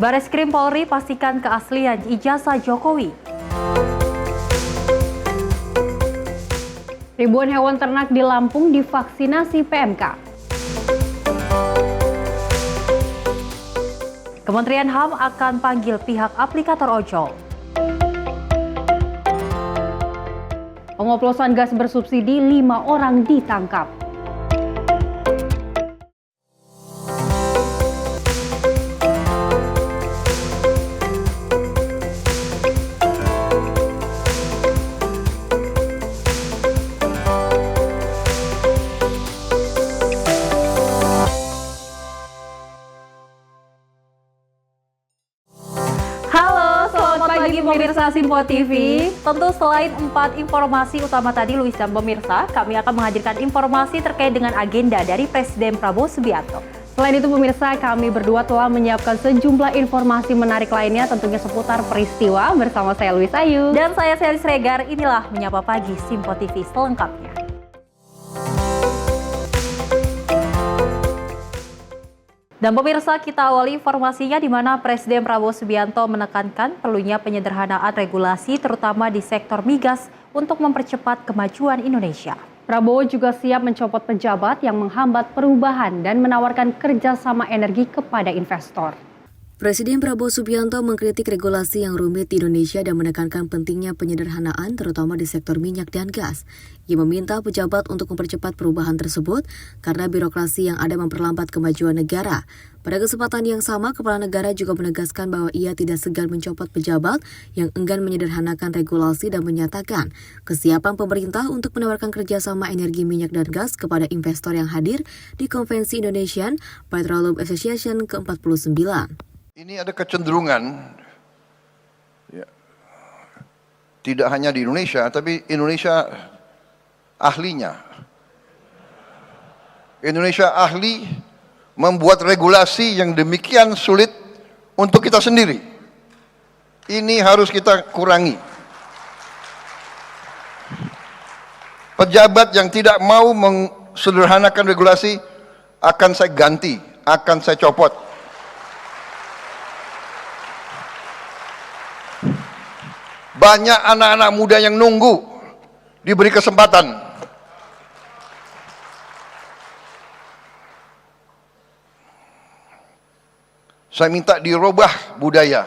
Bareskrim Polri pastikan keaslian ijazah Jokowi. Ribuan hewan ternak di Lampung divaksinasi PMK. Kementerian HAM akan panggil pihak aplikator ojol. Pengoplosan gas bersubsidi 5 orang ditangkap. Pemirsa Simpo TV, tentu selain 4 informasi utama tadi Luis dan pemirsa, kami akan menghadirkan informasi terkait dengan agenda dari Presiden Prabowo Subianto. Selain itu pemirsa, kami berdua telah menyiapkan sejumlah informasi menarik lainnya tentunya seputar peristiwa bersama saya Luis Ayu. Dan saya Selis Regar, inilah Menyapa Pagi Simpo TV selengkapnya. Dan pemirsa, kita awali informasinya di mana Presiden Prabowo Subianto menekankan perlunya penyederhanaan regulasi terutama di sektor migas untuk mempercepat kemajuan Indonesia. Prabowo juga siap mencopot pejabat yang menghambat perubahan dan menawarkan kerjasama energi kepada investor. Presiden Prabowo Subianto mengkritik regulasi yang rumit di Indonesia dan menekankan pentingnya penyederhanaan terutama di sektor minyak dan gas. Ia meminta pejabat untuk mempercepat perubahan tersebut karena birokrasi yang ada memperlambat kemajuan negara. Pada kesempatan yang sama, Kepala Negara juga menegaskan bahwa ia tidak segan mencopot pejabat yang enggan menyederhanakan regulasi dan menyatakan kesiapan pemerintah untuk menawarkan kerjasama energi minyak dan gas kepada investor yang hadir di Konvensi Indonesian Petroleum Association ke-49. Ini ada kecenderungan, ya, tidak hanya di Indonesia, tapi Indonesia ahlinya. Indonesia ahli membuat regulasi yang demikian sulit untuk kita sendiri. Ini harus kita kurangi. Pejabat yang tidak mau mensederhanakan regulasi akan saya ganti, akan saya copot. Banyak anak-anak muda yang nunggu diberi kesempatan. Saya minta dirubah budaya.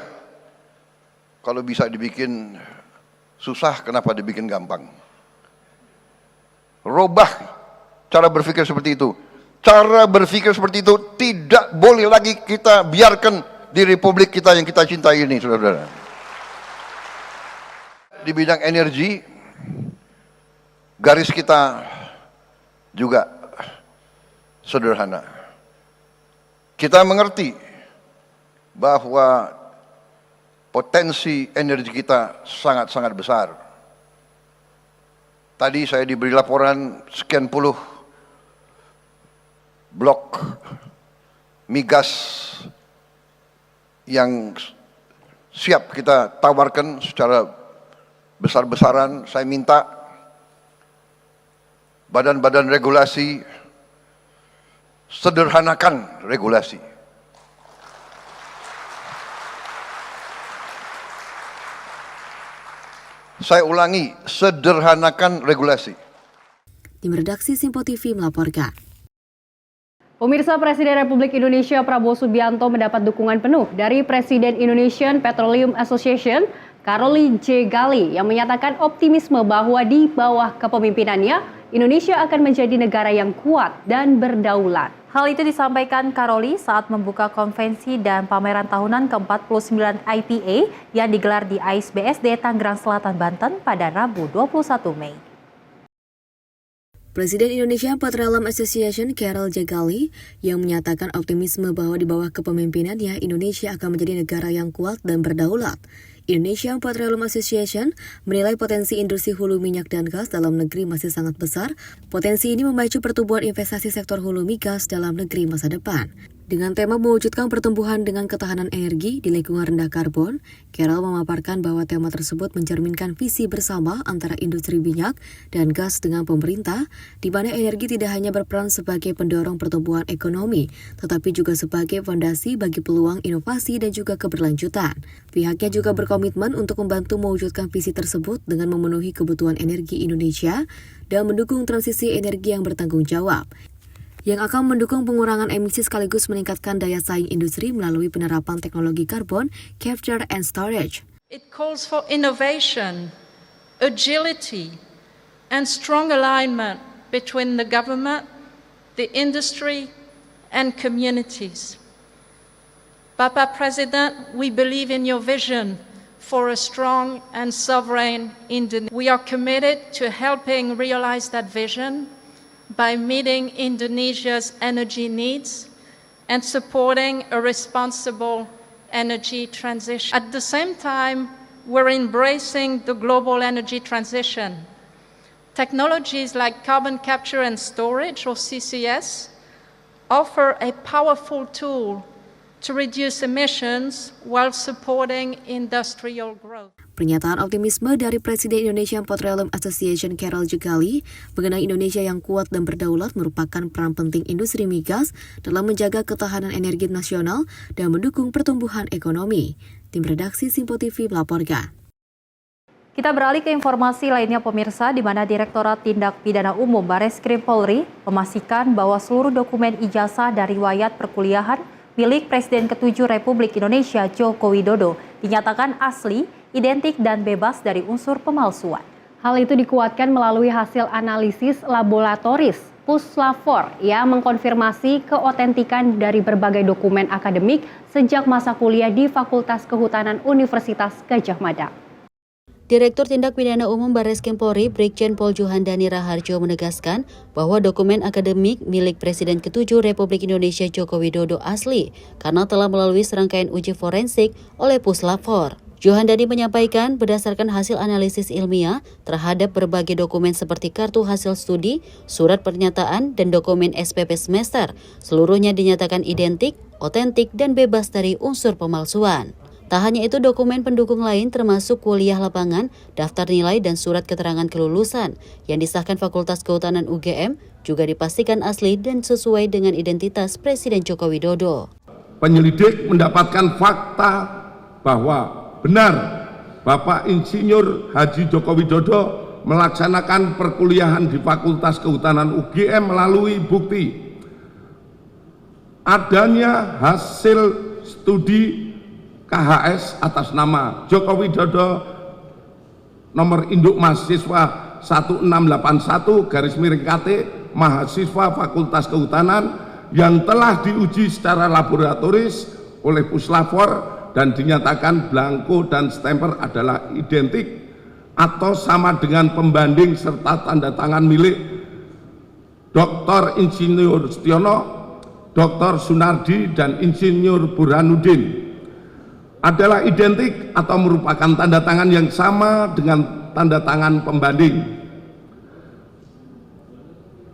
Kalau bisa dibikin susah, kenapa dibikin gampang? Rubah cara berpikir seperti itu. Cara berpikir seperti itu tidak boleh lagi kita biarkan di republik kita yang kita cintai ini, saudara-saudara. Di bidang energi, garis kita juga sederhana. Kita mengerti bahwa potensi energi kita sangat-sangat besar. Tadi saya diberi laporan sekian puluh blok migas yang siap kita tawarkan secara besar-besaran. Saya minta badan-badan regulasi sederhanakan regulasi. Saya ulangi, sederhanakan regulasi. Tim redaksi Simpo TV melaporkan. Pemirsa, Presiden Republik Indonesia Prabowo Subianto mendapat dukungan penuh dari Presiden Indonesian Petroleum Association Karoli J. Gali yang menyatakan optimisme bahwa di bawah kepemimpinannya Indonesia akan menjadi negara yang kuat dan berdaulat. Hal itu disampaikan Karoli saat membuka konvensi dan pameran tahunan ke-49 IPA yang digelar di AIS BSD Tangerang Selatan, Banten pada Rabu 21 Mei. Presiden Indonesia Petroleum Association Karol J. Gali yang menyatakan optimisme bahwa di bawah kepemimpinannya Indonesia akan menjadi negara yang kuat dan berdaulat. Indonesia Petroleum Association menilai potensi industri hulu minyak dan gas dalam negeri masih sangat besar. Potensi ini memacu pertumbuhan investasi sektor hulu migas dalam negeri masa depan. Dengan tema mewujudkan pertumbuhan dengan ketahanan energi di lingkungan rendah karbon, Carol memaparkan bahwa tema tersebut mencerminkan visi bersama antara industri minyak dan gas dengan pemerintah, di mana energi tidak hanya berperan sebagai pendorong pertumbuhan ekonomi, tetapi juga sebagai fondasi bagi peluang inovasi dan juga keberlanjutan. Pihaknya juga berkomitmen untuk membantu mewujudkan visi tersebut dengan memenuhi kebutuhan energi Indonesia dan mendukung transisi energi yang bertanggung jawab, yang akan mendukung pengurangan emisi sekaligus meningkatkan daya saing industri melalui penerapan teknologi carbon capture and storage. It calls for innovation, agility, and strong alignment between the government, the industry, and communities. Bapak President, we believe in your vision for a strong and sovereign Indonesia. We are committed to helping realize that vision by meeting Indonesia's energy needs and supporting a responsible energy transition. At the same time, we're embracing the global energy transition. Technologies like carbon capture and storage, or CCS, offer a powerful tool to reduce emissions while supporting industrial growth. Pernyataan optimisme dari Presiden Indonesian Petroleum Association Carol Jegali mengenai Indonesia yang kuat dan berdaulat merupakan peran penting industri migas dalam menjaga ketahanan energi nasional dan mendukung pertumbuhan ekonomi. Tim redaksi Simpo TV melaporkan. Kita beralih ke informasi lainnya pemirsa, di mana Direktorat Tindak Pidana Umum Bareskrim Polri memastikan bahwa seluruh dokumen ijazah dan riwayat perkuliahan milik Presiden ke-7 Republik Indonesia Joko Widodo dinyatakan asli, identik dan bebas dari unsur pemalsuan. Hal itu dikuatkan melalui hasil analisis laboratoris Puslapfor yang mengkonfirmasi keotentikan dari berbagai dokumen akademik sejak masa kuliah di Fakultas Kehutanan Universitas Gadjah Mada. Direktur Tindak Pidana Umum Bareskrim Polri Brigjen Pol Juhandani Raharjo menegaskan bahwa dokumen akademik milik Presiden ke-7 Republik Indonesia Joko Widodo asli karena telah melalui serangkaian uji forensik oleh Puslapfor. Juhandani menyampaikan berdasarkan hasil analisis ilmiah terhadap berbagai dokumen seperti kartu hasil studi, surat pernyataan, dan dokumen SPP semester, seluruhnya dinyatakan identik, otentik, dan bebas dari unsur pemalsuan. Tak hanya itu, dokumen pendukung lain termasuk kuliah lapangan, daftar nilai, dan surat keterangan kelulusan yang disahkan Fakultas Kehutanan UGM juga dipastikan asli dan sesuai dengan identitas Presiden Joko Widodo. Penyelidik mendapatkan fakta bahwa benar Bapak Insinyur Haji Joko Widodo melaksanakan perkuliahan di Fakultas Kehutanan UGM melalui bukti adanya hasil studi KHS atas nama Joko Widodo nomor induk mahasiswa 1681/KT mahasiswa Fakultas Kehutanan yang telah diuji secara laboratoris oleh Puslapfor dan dinyatakan blanko dan stempel adalah identik atau sama dengan pembanding serta tanda tangan milik Dr. Insinyur Setiono, Dr. Sunardi, dan Insinyur Burhanuddin. Adalah identik atau merupakan tanda tangan yang sama dengan tanda tangan pembanding.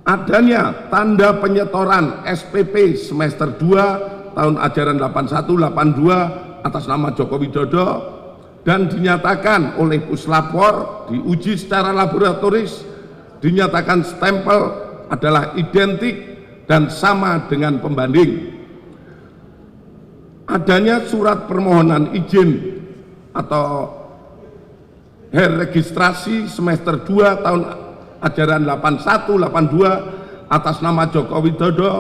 Adanya tanda penyetoran SPP semester 2 tahun ajaran 81-82 atas nama Joko Widodo dan dinyatakan oleh Puslapfor diuji secara laboratoris, dinyatakan stempel adalah identik dan sama dengan pembanding. Adanya surat permohonan izin atau registrasi semester 2 tahun ajaran 81-82 atas nama Joko Widodo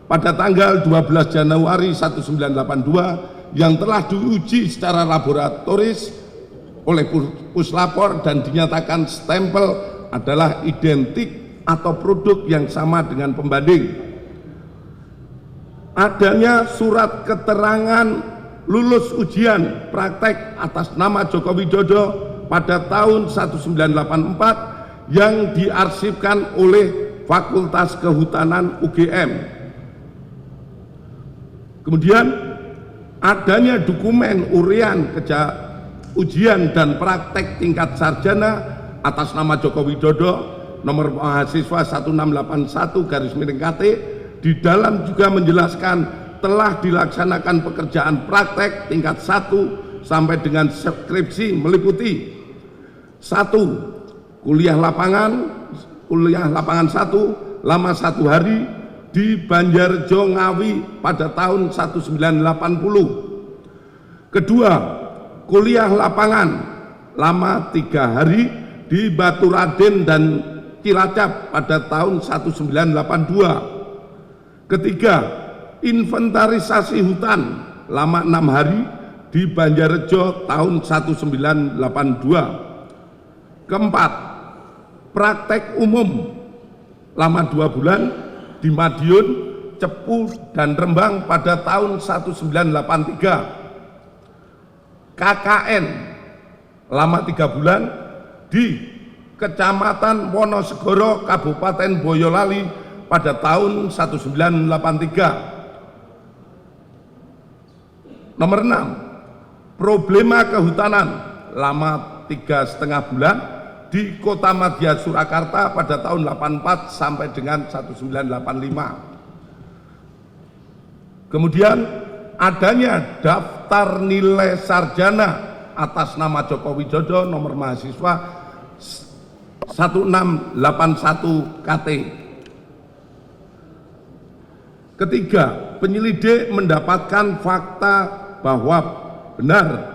pada tanggal 12 Januari 1982 yang telah diuji secara laboratoris oleh Puslapfor dan dinyatakan stempel adalah identik atau produk yang sama dengan pembanding. Adanya surat keterangan lulus ujian praktek atas nama Joko Widodo pada tahun 1984 yang diarsipkan oleh Fakultas Kehutanan UGM. Kemudian adanya dokumen urian ujian dan praktek tingkat sarjana atas nama Joko Widodo nomor mahasiswa 1681/KT di dalam juga menjelaskan telah dilaksanakan pekerjaan praktek tingkat 1 sampai dengan skripsi meliputi 1. Kuliah lapangan 1 lama 1 hari di Banjarjo Ngawi pada tahun 1980. Kedua, kuliah lapangan lama 3 hari di Baturaden dan Cilacap pada tahun 1982. Ketiga, inventarisasi hutan lama 6 hari di Banjarjo tahun 1982. Keempat, praktek umum lama 2 bulan di Madiun, Cepu, dan Rembang pada tahun 1983. KKN lama 3 bulan di Kecamatan Wonosegoro, Kabupaten Boyolali pada tahun 1983. Nomor 6, problema kehutanan lama 3,5 bulan di Kota Madya Surakarta pada tahun 84 sampai dengan 1985. Kemudian adanya daftar nilai sarjana atas nama Joko Widodo nomor mahasiswa 1681 KT. Ketiga, penyelidik mendapatkan fakta bahwa benar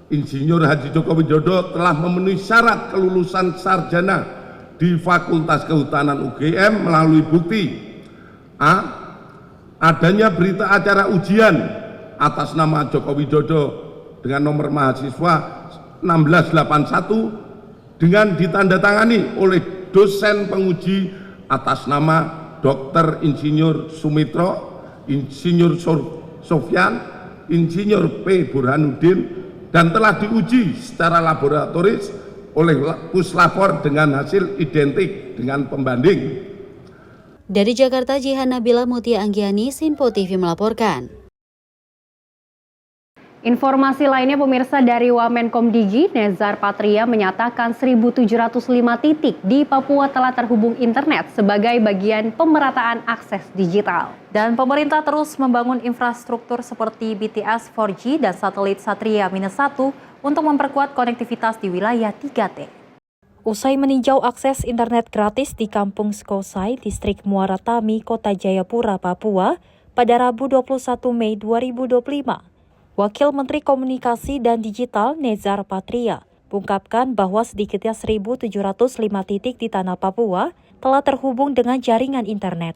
Insinyur Haji Joko Widodo telah memenuhi syarat kelulusan sarjana di Fakultas Kehutanan UGM melalui bukti A. Adanya berita acara ujian atas nama Joko Widodo dengan nomor mahasiswa 1681 dengan ditandatangani oleh dosen penguji atas nama Dr. Insinyur Sumitro, Insinyur Sofyan, Insinyur P. Burhanuddin, dan telah diuji secara laboratoris oleh Puslapor dengan hasil identik dengan pembanding. Dari Jakarta, Jihan Nabila Mutia Anggiani, Sinpo TV melaporkan. Informasi lainnya pemirsa dari Wamenkomdigi, Nezar Patria menyatakan 1.705 titik di Papua telah terhubung internet sebagai bagian pemerataan akses digital. Dan pemerintah terus membangun infrastruktur seperti BTS 4G dan satelit Satria-1 untuk memperkuat konektivitas di wilayah 3T. Usai meninjau akses internet gratis di Kampung Skosai, Distrik Muara Tami, Kota Jayapura, Papua, pada Rabu 21 Mei 2025. Wakil Menteri Komunikasi dan Digital Nezar Patria mengungkapkan bahwa sedikitnya 1.705 titik di tanah Papua telah terhubung dengan jaringan internet.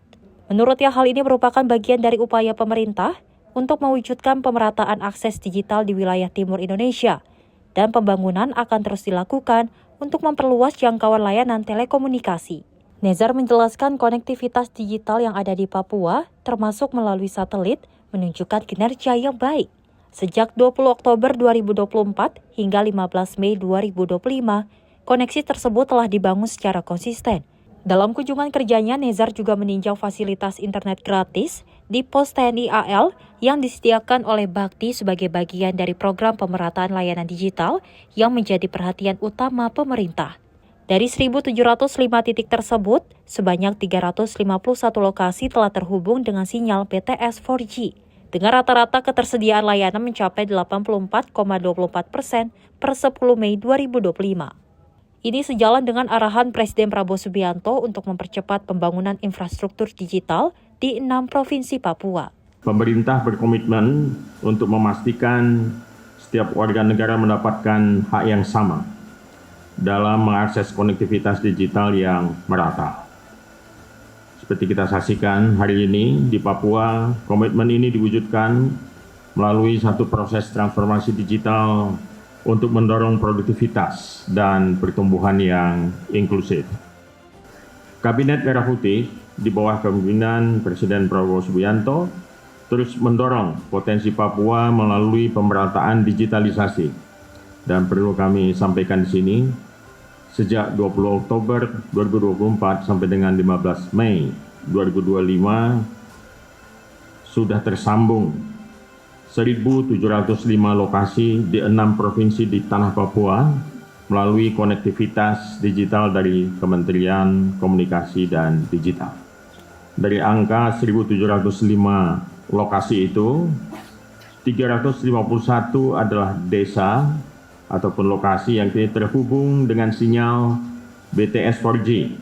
Menurutnya hal ini merupakan bagian dari upaya pemerintah untuk mewujudkan pemerataan akses digital di wilayah timur Indonesia, dan pembangunan akan terus dilakukan untuk memperluas jangkauan layanan telekomunikasi. Nezar menjelaskan konektivitas digital yang ada di Papua, termasuk melalui satelit, menunjukkan kinerja yang baik. Sejak 20 Oktober 2024 hingga 15 Mei 2025, koneksi tersebut telah dibangun secara konsisten. Dalam kunjungan kerjanya, Nezar juga meninjau fasilitas internet gratis di pos TNI AL yang disediakan oleh Bakti sebagai bagian dari program pemerataan layanan digital yang menjadi perhatian utama pemerintah. Dari 1.705 titik tersebut, sebanyak 351 lokasi telah terhubung dengan sinyal BTS 4G. Dengan rata-rata ketersediaan layanan mencapai 84,24% per 10 Mei 2025. Ini sejalan dengan arahan Presiden Prabowo Subianto untuk mempercepat pembangunan infrastruktur digital di 6 provinsi Papua. Pemerintah berkomitmen untuk memastikan setiap warga negara mendapatkan hak yang sama dalam mengakses konektivitas digital yang merata. Seperti kita saksikan hari ini di Papua, komitmen ini diwujudkan melalui satu proses transformasi digital untuk mendorong produktivitas dan pertumbuhan yang inklusif. Kabinet Merah Putih di bawah kepemimpinan Presiden Prabowo Subianto terus mendorong potensi Papua melalui pemerataan digitalisasi. Dan perlu kami sampaikan di sini, sejak 20 Oktober 2024 sampai dengan 15 Mei 2025 sudah tersambung 1.705 lokasi di 6 provinsi di tanah Papua melalui konektivitas digital dari Kementerian Komunikasi dan Digital. Dari angka 1.705 lokasi itu, 351 adalah desa ataupun lokasi yang kini terhubung dengan sinyal BTS 4G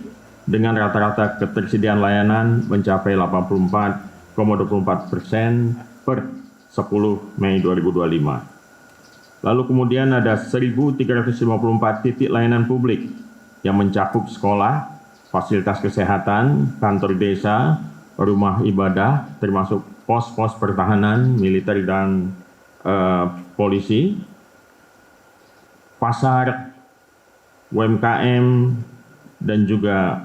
dengan rata-rata ketersediaan layanan mencapai 84,24% per 10 Mei 2025. Lalu kemudian ada 1.354 titik layanan publik yang mencakup sekolah, fasilitas kesehatan, kantor desa, rumah ibadah, termasuk pos-pos pertahanan, militer dan polisi, pasar, UMKM, dan juga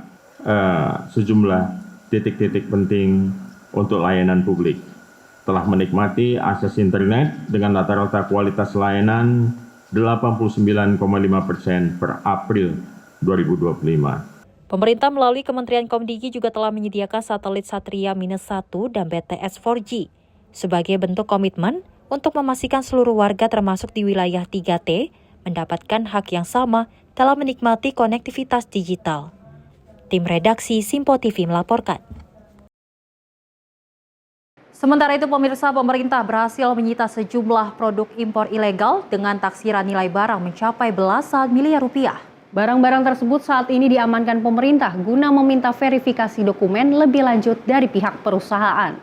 sejumlah titik-titik penting untuk layanan publik. Telah menikmati akses internet dengan rata-rata kualitas layanan 89,5% per April 2025. Pemerintah melalui Kementerian Komdigi juga telah menyediakan satelit Satria-1 dan BTS 4G sebagai bentuk komitmen untuk memastikan seluruh warga termasuk di wilayah 3T mendapatkan hak yang sama dalam menikmati konektivitas digital. Tim redaksi Simpo TV melaporkan. Sementara itu, pemirsa, pemerintah berhasil menyita sejumlah produk impor ilegal dengan taksiran nilai barang mencapai belasan miliar rupiah. Barang-barang tersebut saat ini diamankan pemerintah guna meminta verifikasi dokumen lebih lanjut dari pihak perusahaan.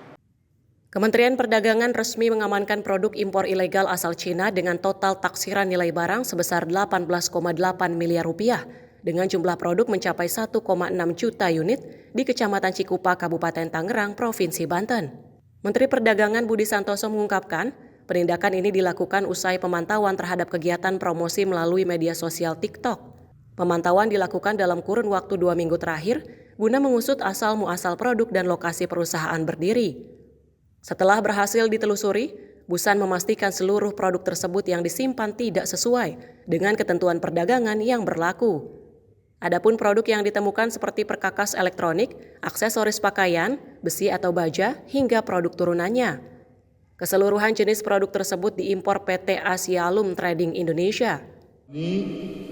Kementerian Perdagangan resmi mengamankan produk impor ilegal asal Cina dengan total taksiran nilai barang sebesar 18,8 miliar rupiah dengan jumlah produk mencapai 1,6 juta unit di Kecamatan Cikupa, Kabupaten Tangerang, Provinsi Banten. Menteri Perdagangan Budi Santoso mengungkapkan, penindakan ini dilakukan usai pemantauan terhadap kegiatan promosi melalui media sosial TikTok. Pemantauan dilakukan dalam kurun waktu 2 minggu terakhir guna mengusut asal-muasal produk dan lokasi perusahaan berdiri. Setelah berhasil ditelusuri, Busan memastikan seluruh produk tersebut yang disimpan tidak sesuai dengan ketentuan perdagangan yang berlaku. Adapun produk yang ditemukan seperti perkakas elektronik, aksesoris pakaian, besi atau baja, hingga produk turunannya. Keseluruhan jenis produk tersebut diimpor PT Asialum Trading Indonesia.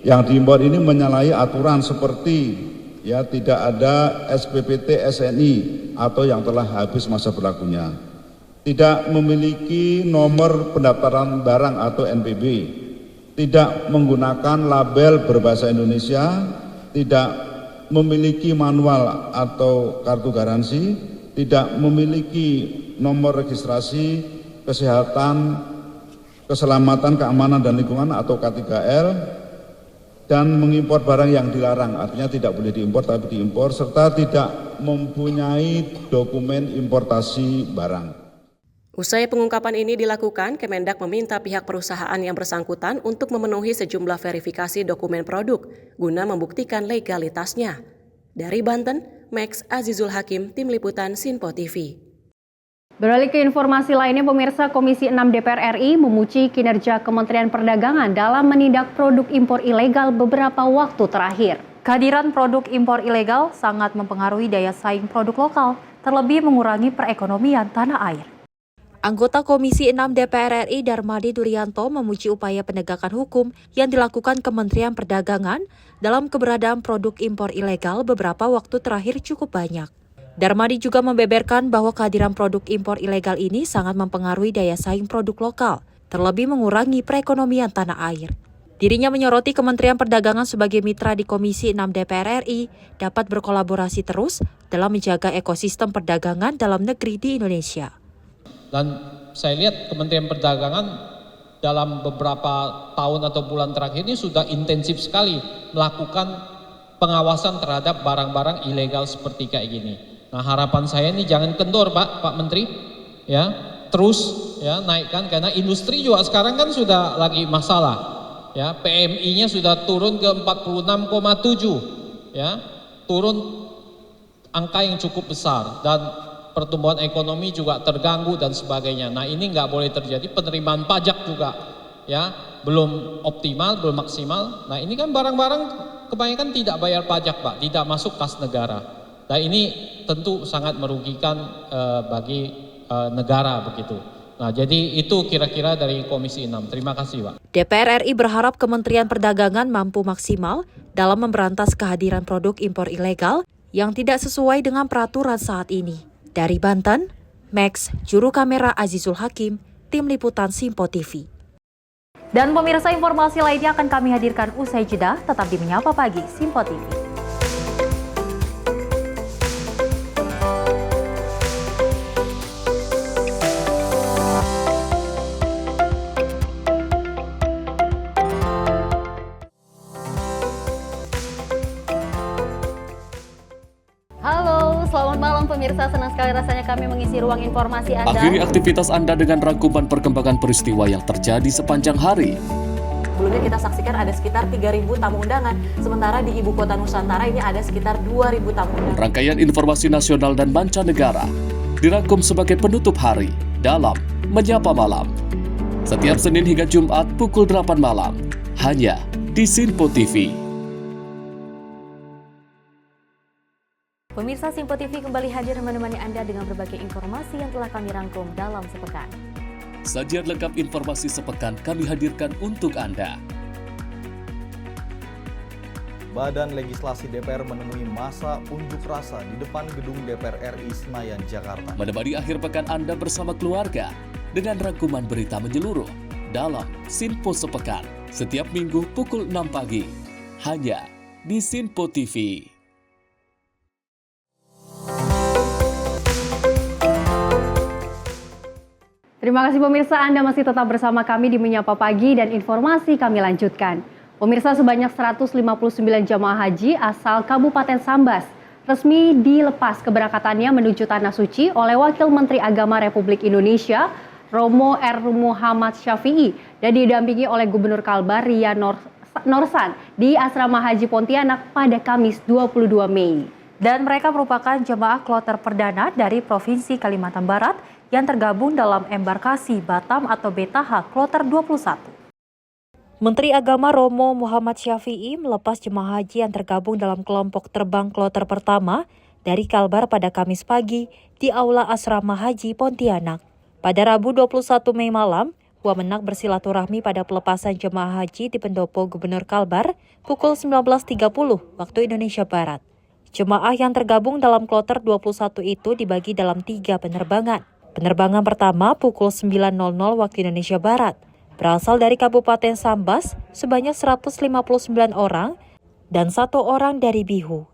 Yang diimpor ini menyalahi aturan seperti tidak ada SPPT SNI atau yang telah habis masa berlakunya. Tidak memiliki nomor pendaftaran barang atau NPB. Tidak menggunakan label berbahasa Indonesia. Tidak memiliki manual atau kartu garansi, tidak memiliki nomor registrasi kesehatan, keselamatan, keamanan, dan lingkungan atau K3L, dan mengimpor barang yang dilarang, artinya tidak boleh diimpor tapi diimpor, serta tidak mempunyai dokumen importasi barang. Usai pengungkapan ini dilakukan, Kemendak meminta pihak perusahaan yang bersangkutan untuk memenuhi sejumlah verifikasi dokumen produk guna membuktikan legalitasnya. Dari Banten, Max Azizul Hakim, Tim Liputan Sinpo TV. Beralih ke informasi lainnya, pemirsa, Komisi 6 DPR RI memuji kinerja Kementerian Perdagangan dalam menindak produk impor ilegal beberapa waktu terakhir. Kehadiran produk impor ilegal sangat mempengaruhi daya saing produk lokal, terlebih mengurangi perekonomian tanah air. Anggota Komisi 6 DPR RI Darmadi Durianto memuji upaya penegakan hukum yang dilakukan Kementerian Perdagangan dalam keberadaan produk impor ilegal beberapa waktu terakhir cukup banyak. Darmadi juga membeberkan bahwa kehadiran produk impor ilegal ini sangat mempengaruhi daya saing produk lokal, terlebih mengurangi perekonomian tanah air. Dirinya menyoroti Kementerian Perdagangan sebagai mitra di Komisi 6 DPR RI dapat berkolaborasi terus dalam menjaga ekosistem perdagangan dalam negeri di Indonesia. Dan saya lihat Kementerian Perdagangan dalam beberapa tahun atau bulan terakhir ini sudah intensif sekali melakukan pengawasan terhadap barang-barang ilegal seperti kayak gini. Nah, harapan saya ini jangan kendor Pak Menteri, ya, terus ya naikkan, karena industri juga sekarang kan sudah lagi masalah, ya, PMI-nya sudah turun ke 46,7, ya, turun angka yang cukup besar, dan pertumbuhan ekonomi juga terganggu dan sebagainya. Nah, ini nggak boleh terjadi. Penerimaan pajak juga ya belum optimal, belum maksimal. Nah, ini kan barang-barang kebanyakan tidak bayar pajak Pak, tidak masuk kas negara. Nah, ini tentu sangat merugikan bagi negara begitu. Nah, jadi itu kira-kira dari Komisi 6. Terima kasih Pak. DPR RI berharap Kementerian Perdagangan mampu maksimal dalam memberantas kehadiran produk impor ilegal yang tidak sesuai dengan peraturan saat ini. Dari Banten, Max, juru kamera Azizul Hakim, Tim Liputan Simpo TV. Dan pemirsa, informasi lainnya akan kami hadirkan usai jeda, tetap di Menyapa Pagi Simpo TV. Halo, selamat malam pemirsa. Senang sekali rasanya kami mengisi ruang informasi Anda. Akhiri aktivitas Anda dengan rangkuman perkembangan peristiwa yang terjadi sepanjang hari. Sebelumnya kita saksikan ada sekitar 3.000 tamu undangan, sementara di Ibu Kota Nusantara ini ada sekitar 2.000 tamu undangan. Rangkaian informasi nasional dan mancanegara dirangkum sebagai penutup hari dalam Menyapa Malam. Setiap Senin hingga Jumat pukul 8 malam, hanya di Simpo TV. Pemirsa, Simpo TV kembali hadir menemani Anda dengan berbagai informasi yang telah kami rangkum dalam sepekan. Sajian lengkap informasi sepekan kami hadirkan untuk Anda. Badan Legislasi DPR menemui masa unjuk rasa di depan gedung DPR RI Senayan, Jakarta. Menemani akhir pekan Anda bersama keluarga dengan rangkuman berita menyeluruh dalam Simpo Sepekan. Setiap minggu pukul 6 pagi, hanya di Simpo TV. Terima kasih pemirsa, Anda masih tetap bersama kami di Menyapa Pagi dan informasi kami lanjutkan. Pemirsa, sebanyak 159 jamaah haji asal Kabupaten Sambas resmi dilepas keberangkatannya menuju Tanah Suci oleh Wakil Menteri Agama Republik Indonesia Romo R. Muhammad Syafi'i dan didampingi oleh Gubernur Kalbar Ria Norsan di Asrama Haji Pontianak pada Kamis 22 Mei. Dan mereka merupakan jemaah kloter perdana dari Provinsi Kalimantan Barat yang tergabung dalam embarkasi Batam atau BTH Kloter 21. Menteri Agama Romo Muhammad Syafi'i melepas jemaah haji yang tergabung dalam kelompok terbang kloter pertama dari Kalbar pada Kamis pagi di Aula Asrama Haji Pontianak. Pada Rabu 21 Mei malam, Wamenak bersilaturahmi pada pelepasan jemaah haji di pendopo Gubernur Kalbar pukul 19.30 waktu Indonesia Barat. Jemaah yang tergabung dalam kloter 21 itu dibagi dalam 3 penerbangan. Penerbangan pertama pukul 9.00 waktu Indonesia Barat, berasal dari Kabupaten Sambas sebanyak 159 orang dan 1 orang dari Bihu.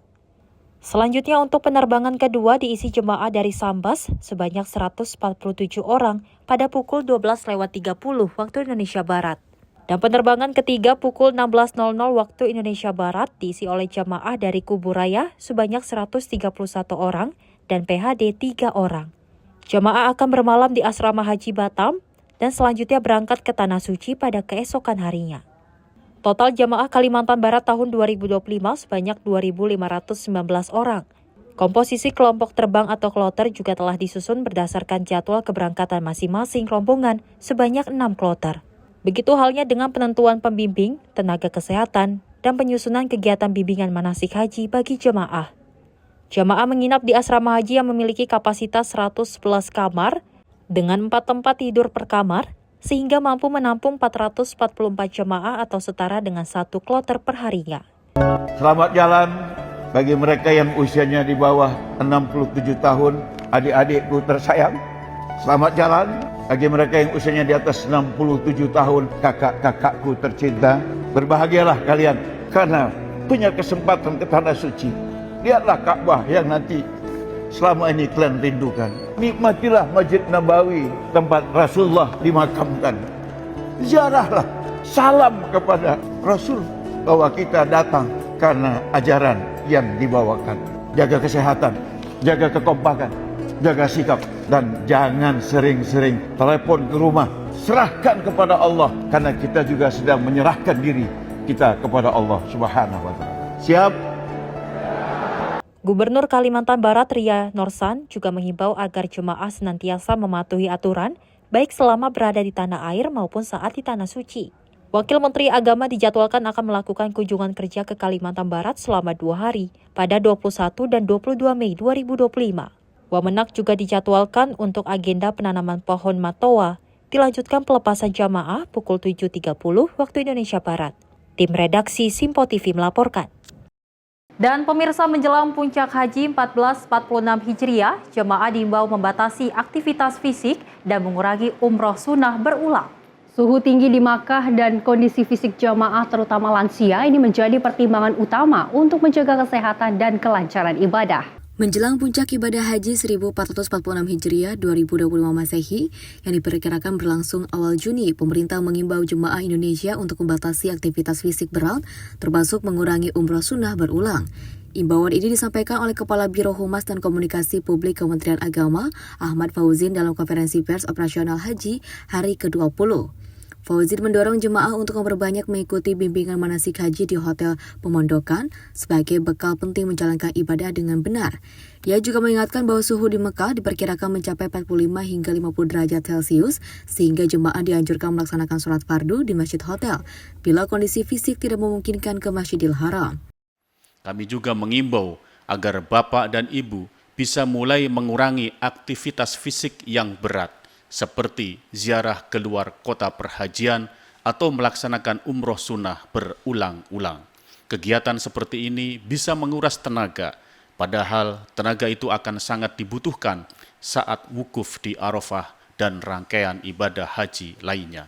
Selanjutnya untuk penerbangan kedua diisi jemaah dari Sambas sebanyak 147 orang pada pukul 12.30 waktu Indonesia Barat. Dan penerbangan ketiga pukul 16.00 waktu Indonesia Barat diisi oleh jemaah dari Kuburaya sebanyak 131 orang dan PHD 3 orang. Jemaah akan bermalam di Asrama Haji Batam dan selanjutnya berangkat ke Tanah Suci pada keesokan harinya. Total jemaah Kalimantan Barat tahun 2025 sebanyak 2.519 orang. Komposisi kelompok terbang atau kloter juga telah disusun berdasarkan jadwal keberangkatan masing-masing rombongan sebanyak 6 kloter. Begitu halnya dengan penentuan pembimbing, tenaga kesehatan, dan penyusunan kegiatan bimbingan manasik haji bagi jemaah. Jamaah menginap di asrama haji yang memiliki kapasitas 111 kamar dengan 4 tempat tidur per kamar sehingga mampu menampung 444 jamaah atau setara dengan 1 kloter per harinya. Selamat jalan bagi mereka yang usianya di bawah 67 tahun, adik-adikku tersayang. Selamat jalan bagi mereka yang usianya di atas 67 tahun, kakak-kakakku tercinta. Berbahagialah kalian karena punya kesempatan ke Tanah Suci. Lihatlah Ka'bah yang nanti selama ini kalian rindukan. Nikmatilah Masjid Nabawi, tempat Rasulullah dimakamkan. Ziarahlah, salam kepada Rasul bahwa kita datang karena ajaran yang dibawakan. Jaga kesehatan, jaga kekompakan, jaga sikap, dan jangan sering-sering telepon ke rumah. Serahkan kepada Allah, karena kita juga sedang menyerahkan diri kita kepada Allah Subhanahu wa Ta'ala. Siap? Gubernur Kalimantan Barat Ria Norsan juga menghimbau agar jemaah senantiasa mematuhi aturan, baik selama berada di tanah air maupun saat di Tanah Suci. Wakil Menteri Agama dijadwalkan akan melakukan kunjungan kerja ke Kalimantan Barat selama 2 hari, pada 21 dan 22 Mei 2025. Wamenak juga dijadwalkan untuk agenda penanaman pohon matoa, dilanjutkan pelepasan jamaah pukul 7.30 waktu Indonesia Barat. Tim redaksi Simpo TV melaporkan. Dan pemirsa, menjelang puncak haji 1446 Hijriah, jemaah diimbau membatasi aktivitas fisik dan mengurangi umroh sunnah berulang. Suhu tinggi di Makkah dan kondisi fisik jamaah terutama lansia ini menjadi pertimbangan utama untuk menjaga kesehatan dan kelancaran ibadah. Menjelang puncak ibadah haji 1446 Hijriah 2025 Masehi yang diperkirakan berlangsung awal Juni, pemerintah mengimbau jemaah Indonesia untuk membatasi aktivitas fisik berat, termasuk mengurangi umroh sunnah berulang. Imbauan ini disampaikan oleh Kepala Biro Humas dan Komunikasi Publik Kementerian Agama, Ahmad Fauzin, dalam konferensi pers operasional haji hari ke-20. Fauzin mendorong jemaah untuk memperbanyak mengikuti bimbingan manasik haji di hotel pemondokan sebagai bekal penting menjalankan ibadah dengan benar. Ia juga mengingatkan bahwa suhu di Mekah diperkirakan mencapai 45 hingga 50 derajat Celcius sehingga jemaah dianjurkan melaksanakan sholat fardu di masjid hotel bila kondisi fisik tidak memungkinkan ke Masjidil Haram. Kami juga mengimbau agar bapak dan ibu bisa mulai mengurangi aktivitas fisik yang berat, seperti ziarah keluar kota perhajian atau melaksanakan umroh sunnah berulang-ulang. Kegiatan seperti ini bisa menguras tenaga, padahal tenaga itu akan sangat dibutuhkan saat wukuf di Arafah dan rangkaian ibadah haji lainnya.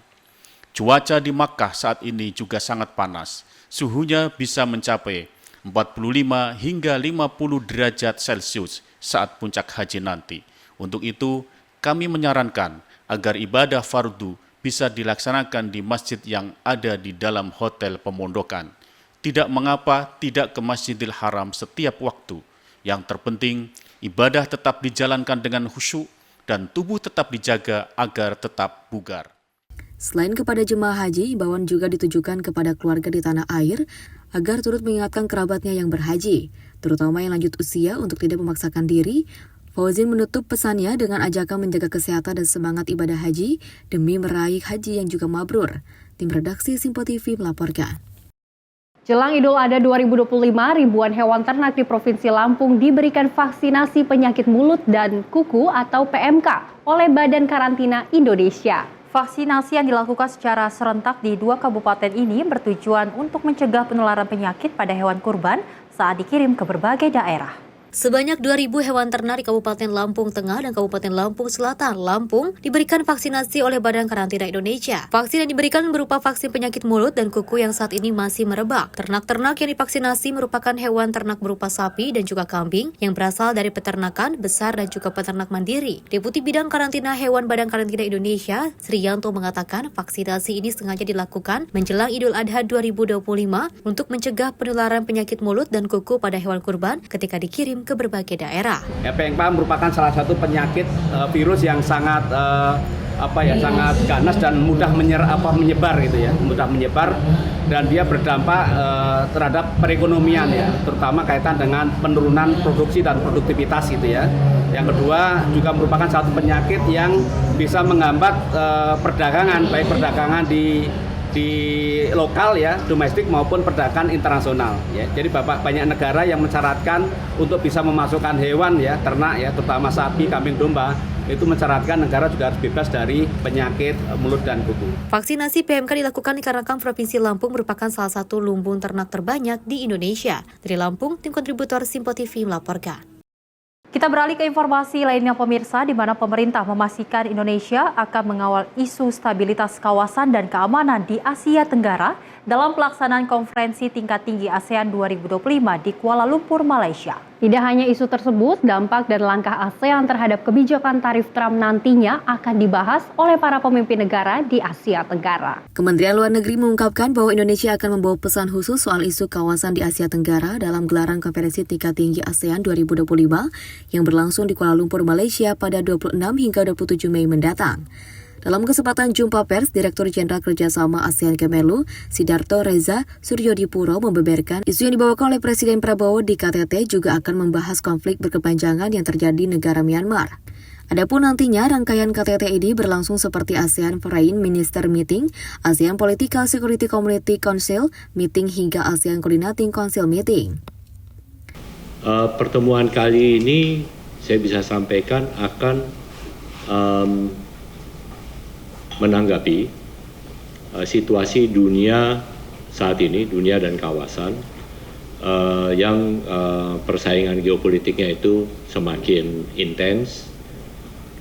Cuaca di Makkah saat ini juga sangat panas, suhunya bisa mencapai 45 hingga 50 derajat Celcius saat puncak haji nanti. Untuk itu, kami menyarankan agar ibadah fardu bisa dilaksanakan di masjid yang ada di dalam hotel pemondokan. Tidak mengapa tidak ke Masjidil Haram setiap waktu. Yang terpenting, ibadah tetap dijalankan dengan khusyuk dan tubuh tetap dijaga agar tetap bugar. Selain kepada jemaah haji, imbauan juga ditujukan kepada keluarga di tanah air agar turut mengingatkan kerabatnya yang berhaji, terutama yang lanjut usia untuk tidak memaksakan diri. Fauzin menutup pesannya dengan ajakan menjaga kesehatan dan semangat ibadah haji demi meraih haji yang juga mabrur. Tim redaksi Simpo TV melaporkan. Jelang Idul Adha 2025, ribuan hewan ternak di Provinsi Lampung diberikan vaksinasi penyakit mulut dan kuku atau PMK oleh Badan Karantina Indonesia. Vaksinasi yang dilakukan secara serentak di 2 kabupaten ini bertujuan untuk mencegah penularan penyakit pada hewan kurban saat dikirim ke berbagai daerah. Sebanyak 2.000 hewan ternak di Kabupaten Lampung Tengah dan Kabupaten Lampung Selatan, Lampung, diberikan vaksinasi oleh Badan Karantina Indonesia. Vaksin yang diberikan berupa vaksin penyakit mulut dan kuku yang saat ini masih merebak. Ternak-ternak yang divaksinasi merupakan hewan ternak berupa sapi dan juga kambing yang berasal dari peternakan besar dan juga peternak mandiri. Deputi Bidang Karantina Hewan Badan Karantina Indonesia, Sriyanto, mengatakan vaksinasi ini sengaja dilakukan menjelang Idul Adha 2025 untuk mencegah penularan penyakit mulut dan kuku pada hewan kurban ketika dikirim ke berbagai daerah. PMK merupakan salah satu penyakit virus yang sangat sangat ganas dan mudah menyebar gitu ya, mudah menyebar dan dia berdampak terhadap perekonomian ya, terutama kaitan dengan penurunan produksi dan produktivitas gitu ya. Yang kedua juga merupakan satu penyakit yang bisa menghambat perdagangan, baik perdagangan di lokal ya, domestik maupun perdagangan internasional ya. Jadi banyak negara yang mensyaratkan untuk bisa memasukkan hewan ya, ternak ya, terutama sapi, kambing, domba, itu mensyaratkan negara juga harus bebas dari penyakit mulut dan kuku. Vaksinasi PMK dilakukan dikarenakan Provinsi Lampung merupakan salah satu lumbung ternak terbanyak di Indonesia. Dari Lampung, tim kontributor Simpo TV melaporkan. Kita beralih ke informasi lainnya pemirsa, di mana pemerintah memastikan Indonesia akan mengawal isu stabilitas kawasan dan keamanan di Asia Tenggara dalam pelaksanaan konferensi tingkat tinggi ASEAN 2025 di Kuala Lumpur, Malaysia. Tidak hanya isu tersebut, dampak dan langkah ASEAN terhadap kebijakan tarif Trump nantinya akan dibahas oleh para pemimpin negara di Asia Tenggara. Kementerian Luar Negeri mengungkapkan bahwa Indonesia akan membawa pesan khusus soal isu kawasan di Asia Tenggara dalam gelaran konferensi tingkat tinggi ASEAN 2025 yang berlangsung di Kuala Lumpur, Malaysia pada 26 hingga 27 Mei mendatang. Dalam kesempatan jumpa pers, Direktur Jenderal Kerjasama ASEAN Kemenlu, Sidarto Reza Suryodipuro, membeberkan isu yang dibawakan oleh Presiden Prabowo di KTT juga akan membahas konflik berkepanjangan yang terjadi di negara Myanmar. Adapun nantinya rangkaian KTT ini berlangsung seperti ASEAN Foreign Minister Meeting, ASEAN Political Security Community Council Meeting hingga ASEAN Coordinating Council Meeting. Pertemuan kali ini saya bisa sampaikan akan menanggapi situasi dunia saat ini, dunia dan kawasan, yang persaingan geopolitiknya itu semakin intens.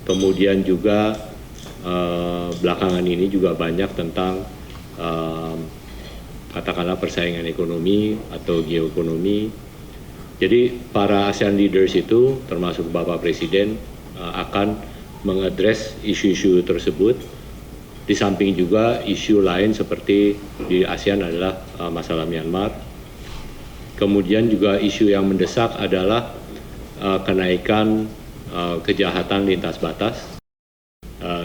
Kemudian juga belakangan ini juga banyak tentang katakanlah persaingan ekonomi atau geoekonomi. Jadi para ASEAN leaders itu termasuk Bapak Presiden akan mengadres isu-isu tersebut. Di samping juga isu lain seperti di ASEAN adalah masalah Myanmar. Kemudian juga isu yang mendesak adalah kenaikan kejahatan lintas batas.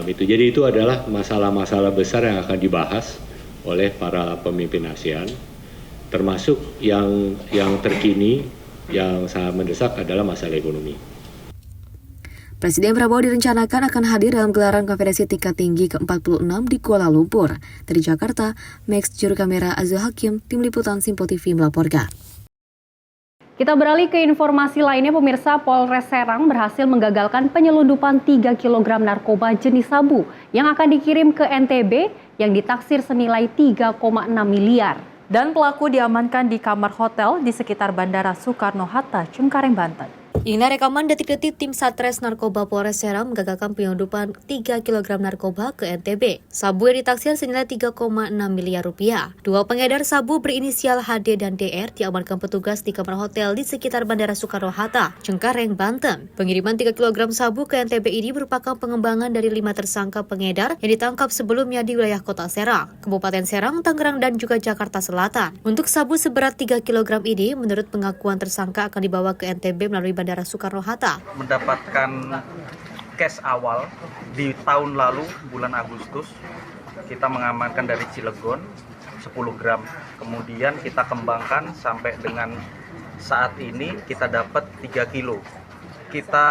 Jadi itu adalah masalah-masalah besar yang akan dibahas oleh para pemimpin ASEAN. Termasuk yang terkini, yang sangat mendesak adalah masalah ekonomi. Presiden Prabowo direncanakan akan hadir dalam gelaran konferensi tingkat tinggi ke-46 di Kuala Lumpur. Dari Jakarta, Max Juru Kamera Azul Hakim, Tim Liputan Simpo TV melaporkan. Kita beralih ke informasi lainnya, pemirsa. Polres Serang berhasil menggagalkan penyelundupan 3 kg narkoba jenis sabu yang akan dikirim ke NTB yang ditaksir senilai 3,6 miliar. Dan pelaku diamankan di kamar hotel di sekitar Bandara Soekarno-Hatta, Cengkareng, Banten. Inilah rekaman detik-detik tim Satres Narkoba Polres Serang menggagalkan penyelundupan 3 kg narkoba ke NTB. Sabu yang ditaksir senilai 3,6 miliar rupiah. Dua pengedar sabu berinisial HD dan DR diamankan petugas di kamar hotel di sekitar Bandara Soekarno-Hatta, Cengkareng, Banten. Pengiriman 3 kg sabu ke NTB ini merupakan pengembangan dari 5 tersangka pengedar yang ditangkap sebelumnya di wilayah Kota Serang, Kabupaten Serang, Tangerang, dan juga Jakarta Selatan. Untuk sabu seberat 3 kg ini, menurut pengakuan tersangka akan dibawa ke NTB melalui Bandara Soekarno-Hatta. Mendapatkan cash awal di tahun lalu bulan Agustus, kita mengamankan dari Cilegon 10 gram. Kemudian kita kembangkan sampai dengan saat ini kita dapat 3 kilo. Kita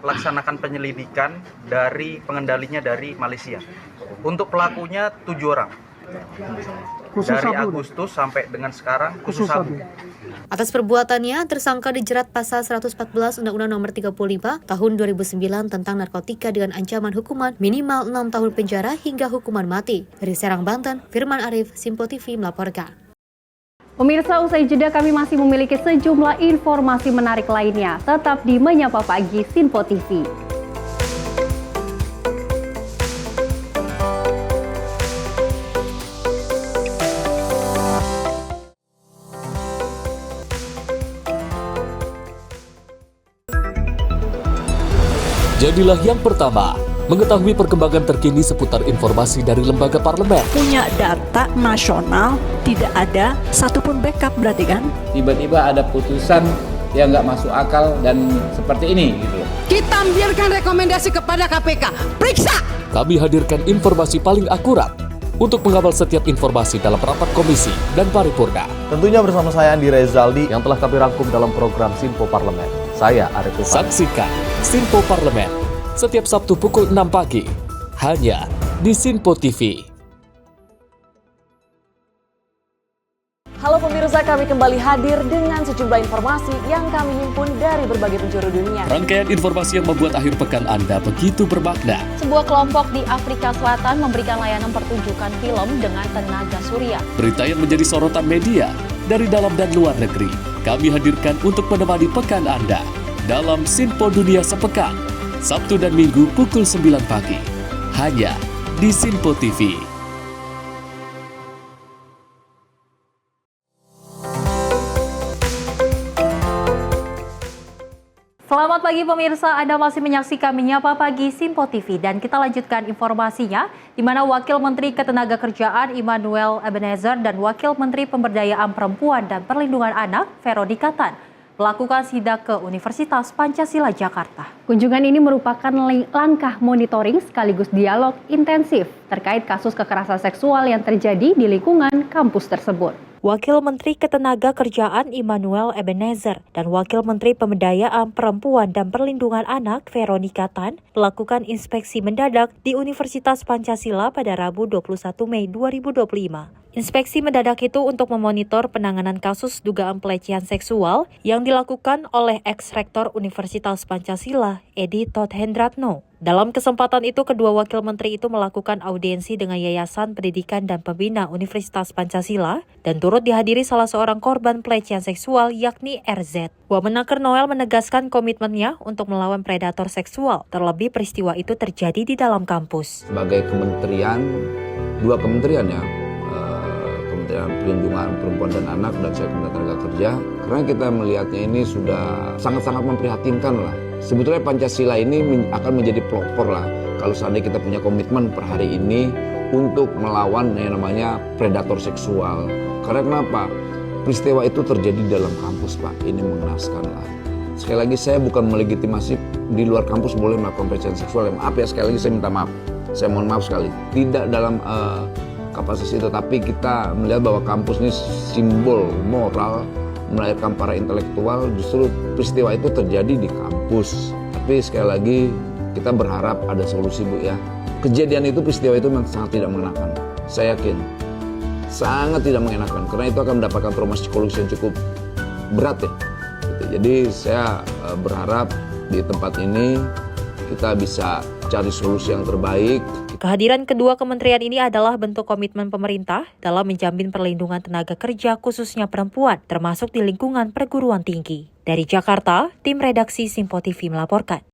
laksanakan penyelidikan dari pengendalinya dari Malaysia. Untuk pelakunya 7 orang. Dari Agustus sampai dengan sekarang khusus sabu. Atas perbuatannya, tersangka dijerat pasal 114 Undang-Undang Nomor 35 Tahun 2009 tentang narkotika dengan ancaman hukuman minimal 6 tahun penjara hingga hukuman mati. Dari Serang, Banten, Firman Arif, Simpo TV melaporkan. Pemirsa, usai jeda kami masih memiliki sejumlah informasi menarik lainnya. Tetap di Menyapa Pagi Simpo TV. Jadilah yang pertama mengetahui perkembangan terkini seputar informasi dari lembaga parlemen. Punya data nasional, tidak ada satupun backup berarti kan? Tiba-tiba ada putusan yang nggak masuk akal dan seperti ini gitu loh. Kita biarkan rekomendasi kepada KPK, periksa! Kami hadirkan informasi paling akurat untuk mengawal setiap informasi dalam rapat komisi dan paripurna. Tentunya bersama saya Andi Rezaldi yang telah kami rangkum dalam program Simpo Parlemen. Saya Arif Rifan. Saksikan Simpo Parlemen setiap Sabtu pukul 6 pagi hanya di Simpo TV. Halo pemirsa, kami kembali hadir dengan sejumlah informasi yang kami himpun dari berbagai penjuru dunia. Rangkaian informasi yang membuat akhir pekan Anda begitu bermakna. Sebuah kelompok di Afrika Selatan memberikan layanan pertunjukan film dengan tenaga surya. Berita yang menjadi sorotan media dari dalam dan luar negeri kami hadirkan untuk menemani pekan Anda dalam Simpo Dunia Sepekan, Sabtu dan Minggu pukul 9 pagi, hanya di Simpo TV. Selamat pagi pemirsa, Anda masih menyaksikan Menyapa Pagi Simpo TV dan kita lanjutkan informasinya di mana Wakil Menteri Ketenagakerjaan Immanuel Ebenezer dan Wakil Menteri Pemberdayaan Perempuan dan Perlindungan Anak Veronica Tan melakukan sidak ke Universitas Pancasila Jakarta. Kunjungan ini merupakan langkah monitoring sekaligus dialog intensif terkait kasus kekerasan seksual yang terjadi di lingkungan kampus tersebut. Wakil Menteri Ketenagakerjaan Immanuel Ebenezer dan Wakil Menteri Pemberdayaan Perempuan dan Perlindungan Anak Veronica Tan melakukan inspeksi mendadak di Universitas Pancasila pada Rabu 21 Mei 2025. Inspeksi mendadak itu untuk memonitor penanganan kasus dugaan pelecehan seksual yang dilakukan oleh ex-rektor Universitas Pancasila, Edi Todhendratno. Dalam kesempatan itu, kedua wakil menteri itu melakukan audiensi dengan Yayasan Pendidikan dan Pembina Universitas Pancasila dan turut dihadiri salah seorang korban pelecehan seksual yakni RZ. Wamenaker Noel menegaskan komitmennya untuk melawan predator seksual, terlebih peristiwa itu terjadi di dalam kampus. Sebagai kementerian, dua kementerian ya, Kementerian Perlindungan Perempuan dan Anak dan saya Kementerian Tenaga Kerja, karena kita melihatnya ini sudah sangat-sangat memprihatinkan lah. Sebetulnya Pancasila ini akan menjadi pelopor lah kalau seandainya kita punya komitmen per hari ini untuk melawan yang namanya predator seksual. Karena kenapa? Peristiwa itu terjadi dalam kampus, Pak. Ini mengenaskan lah. Sekali lagi saya bukan melegitimasi di luar kampus boleh melakukan pelecehan seksual. Maaf ya, sekali lagi saya minta maaf. Saya mohon maaf sekali. Tidak dalam kapasitas itu, tapi kita melihat bahwa kampus ini simbol moral, melahirkan para intelektual. Justru peristiwa itu terjadi di kampus. Tapi sekali lagi kita berharap ada solusi, Bu ya. Kejadian itu, peristiwa itu memang sangat tidak mengenakan. Saya yakin sangat tidak mengenakan karena itu akan mendapatkan trauma psikologis yang cukup berat ya. Jadi saya berharap di tempat ini kita bisa cari solusi yang terbaik. Kehadiran kedua kementerian ini adalah bentuk komitmen pemerintah dalam menjamin perlindungan tenaga kerja khususnya perempuan, termasuk di lingkungan perguruan tinggi. Dari Jakarta, tim redaksi Simpo TV melaporkan.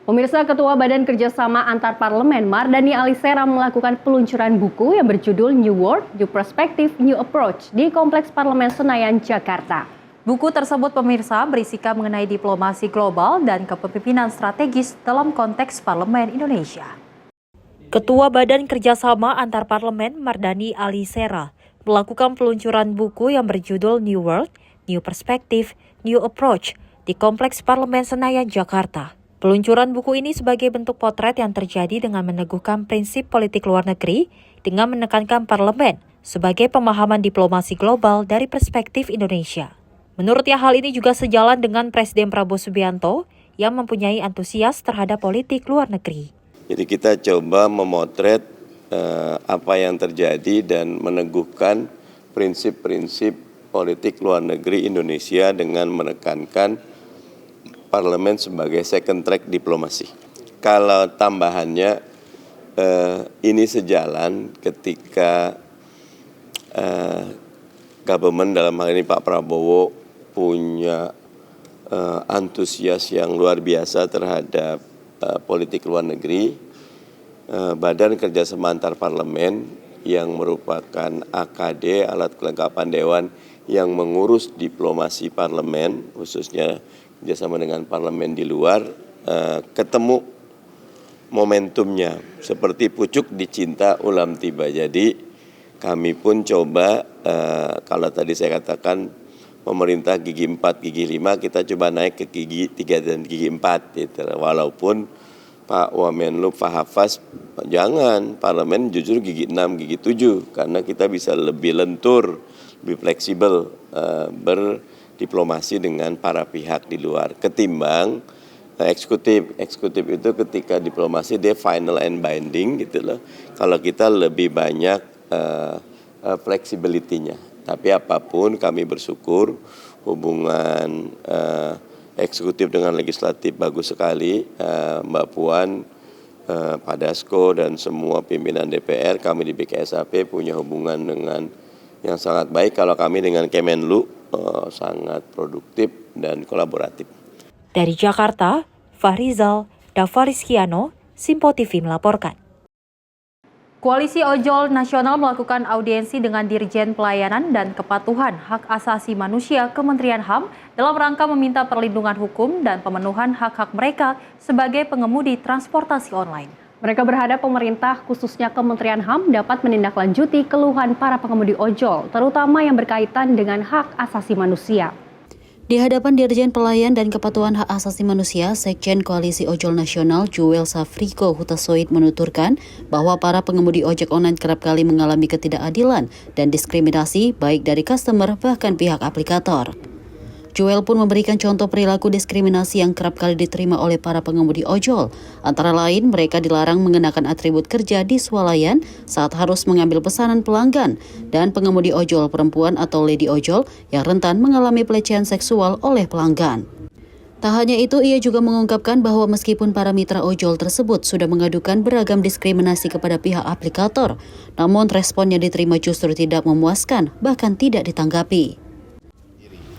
Pemirsa, Ketua Badan Kerjasama Antar Parlemen Mardani Alisera melakukan peluncuran buku yang berjudul New World, New Perspective, New Approach di Kompleks Parlemen Senayan, Jakarta. Buku tersebut, pemirsa, berisikan mengenai diplomasi global dan kepemimpinan strategis dalam konteks Parlemen Indonesia. Ketua Badan Kerjasama Antar Parlemen Mardani Alisera melakukan peluncuran buku yang berjudul New World, New Perspective, New Approach di Kompleks Parlemen Senayan, Jakarta. Peluncuran buku ini sebagai bentuk potret yang terjadi dengan meneguhkan prinsip politik luar negeri dengan menekankan parlemen sebagai pemahaman diplomasi global dari perspektif Indonesia. Menurutnya hal ini juga sejalan dengan Presiden Prabowo Subianto yang mempunyai antusias terhadap politik luar negeri. Jadi kita coba memotret apa yang terjadi dan meneguhkan prinsip-prinsip politik luar negeri Indonesia dengan menekankan parlemen sebagai second track diplomasi. Kalau tambahannya ini sejalan ketika government dalam hal ini Pak Prabowo punya antusias yang luar biasa terhadap politik luar negeri. Badan Kerjasama Antar Parlemen yang merupakan AKD, alat kelengkapan Dewan yang mengurus diplomasi parlemen, khususnya kerjasama dengan parlemen di luar, ketemu momentumnya seperti pucuk dicinta ulam tiba. Jadi kami pun coba, kalau tadi saya katakan pemerintah gigi 4, gigi 5, kita coba naik ke gigi 3 dan gigi 4. Gitu. Walaupun Pak Wamenlu, Pak Hafaz, jangan, parlemen jujur gigi 6, gigi 7, karena kita bisa lebih lentur, lebih fleksibel berdiplomasi dengan para pihak di luar. Ketimbang eksekutif itu ketika diplomasi dia final and binding gitu loh. Kalau kita lebih banyak fleksibilitinya. Tapi apapun kami bersyukur hubungan eksekutif dengan legislatif bagus sekali. Mbak Puan, Pak Dasko dan semua pimpinan DPR, kami di BKSAP punya hubungan dengan yang sangat baik. Kalau kami dengan Kemenlu sangat produktif dan kolaboratif. Dari Jakarta, Fahrizal Davarizkiano, Simpo TV melaporkan. Koalisi Ojol Nasional melakukan audiensi dengan Dirjen Pelayanan dan Kepatuhan Hak Asasi Manusia Kementerian HAM dalam rangka meminta perlindungan hukum dan pemenuhan hak-hak mereka sebagai pengemudi transportasi online. Mereka berharap pemerintah, khususnya Kementerian HAM, dapat menindaklanjuti keluhan para pengemudi ojol, terutama yang berkaitan dengan hak asasi manusia. Di hadapan Dirjen Pelayanan dan Kepatuhan Hak Asasi Manusia, Sekjen Koalisi Ojol Nasional Joel Safriko Hutasoid menuturkan bahwa para pengemudi ojek online kerap kali mengalami ketidakadilan dan diskriminasi baik dari customer bahkan pihak aplikator. Joel pun memberikan contoh perilaku diskriminasi yang kerap kali diterima oleh para pengemudi ojol. Antara lain, mereka dilarang mengenakan atribut kerja di swalayan saat harus mengambil pesanan pelanggan, dan pengemudi ojol perempuan atau lady ojol yang rentan mengalami pelecehan seksual oleh pelanggan. Tak hanya itu, ia juga mengungkapkan bahwa meskipun para mitra ojol tersebut sudah mengadukan beragam diskriminasi kepada pihak aplikator, namun respon yang diterima justru tidak memuaskan, bahkan tidak ditanggapi.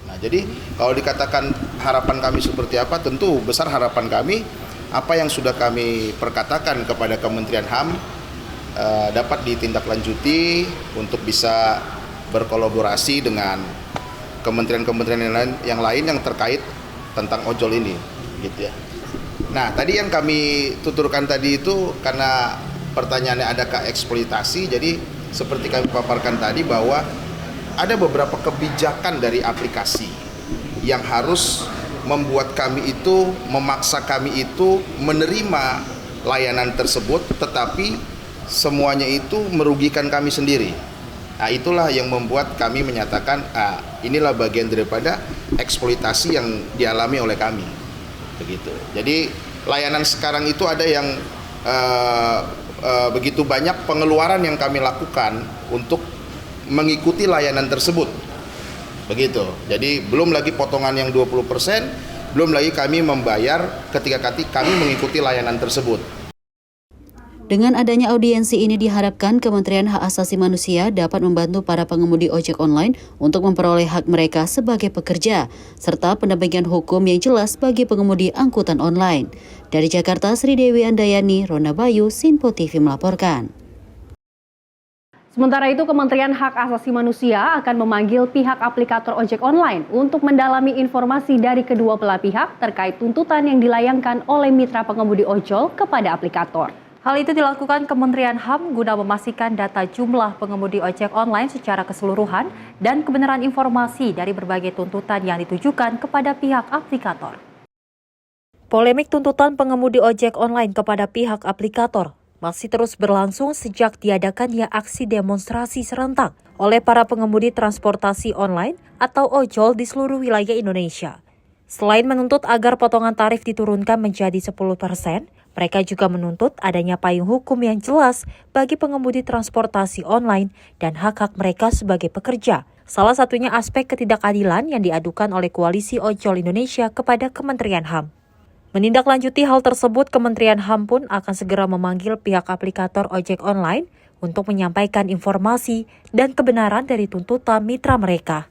Nah, jadi kalau dikatakan harapan kami seperti apa, tentu besar harapan kami apa yang sudah kami perkatakan kepada Kementerian HAM dapat ditindaklanjuti untuk bisa berkolaborasi dengan kementerian-kementerian yang lain yang terkait tentang ojol ini, gitu ya. Nah, tadi yang kami tuturkan tadi itu karena pertanyaannya adakah eksploitasi, jadi seperti kami paparkan tadi bahwa ada beberapa kebijakan dari aplikasi yang harus membuat kami itu, memaksa kami itu menerima layanan tersebut, tetapi semuanya itu merugikan kami sendiri. Nah, itulah yang membuat kami menyatakan inilah bagian daripada eksploitasi yang dialami oleh kami. Begitu. Jadi layanan sekarang itu ada yang begitu banyak pengeluaran yang kami lakukan untuk mengikuti layanan tersebut. Begitu. Jadi belum lagi potongan yang 20%, belum lagi kami membayar ketika kami mengikuti layanan tersebut. Dengan adanya audiensi ini diharapkan Kementerian Hak Asasi Manusia dapat membantu para pengemudi ojek online untuk memperoleh hak mereka sebagai pekerja, serta pendampingan hukum yang jelas bagi pengemudi angkutan online. Dari Jakarta, Sri Dewi Andayani, Rona Bayu, Sinpo TV melaporkan. Sementara itu, Kementerian Hak Asasi Manusia akan memanggil pihak aplikator ojek online untuk mendalami informasi dari kedua belah pihak terkait tuntutan yang dilayangkan oleh mitra pengemudi ojol kepada aplikator. Hal itu dilakukan Kementerian HAM guna memastikan data jumlah pengemudi ojek online secara keseluruhan dan kebenaran informasi dari berbagai tuntutan yang ditujukan kepada pihak aplikator. Polemik tuntutan pengemudi ojek online kepada pihak aplikator masih terus berlangsung sejak diadakannya aksi demonstrasi serentak oleh para pengemudi transportasi online atau ojol di seluruh wilayah Indonesia. Selain menuntut agar potongan tarif diturunkan menjadi 10%, mereka juga menuntut adanya payung hukum yang jelas bagi pengemudi transportasi online dan hak-hak mereka sebagai pekerja. Salah satunya aspek ketidakadilan yang diadukan oleh Koalisi Ojol Indonesia kepada Kementerian HAM. Menindaklanjuti hal tersebut, Kementerian HAM pun akan segera memanggil pihak aplikator ojek online untuk menyampaikan informasi dan kebenaran dari tuntutan mitra mereka.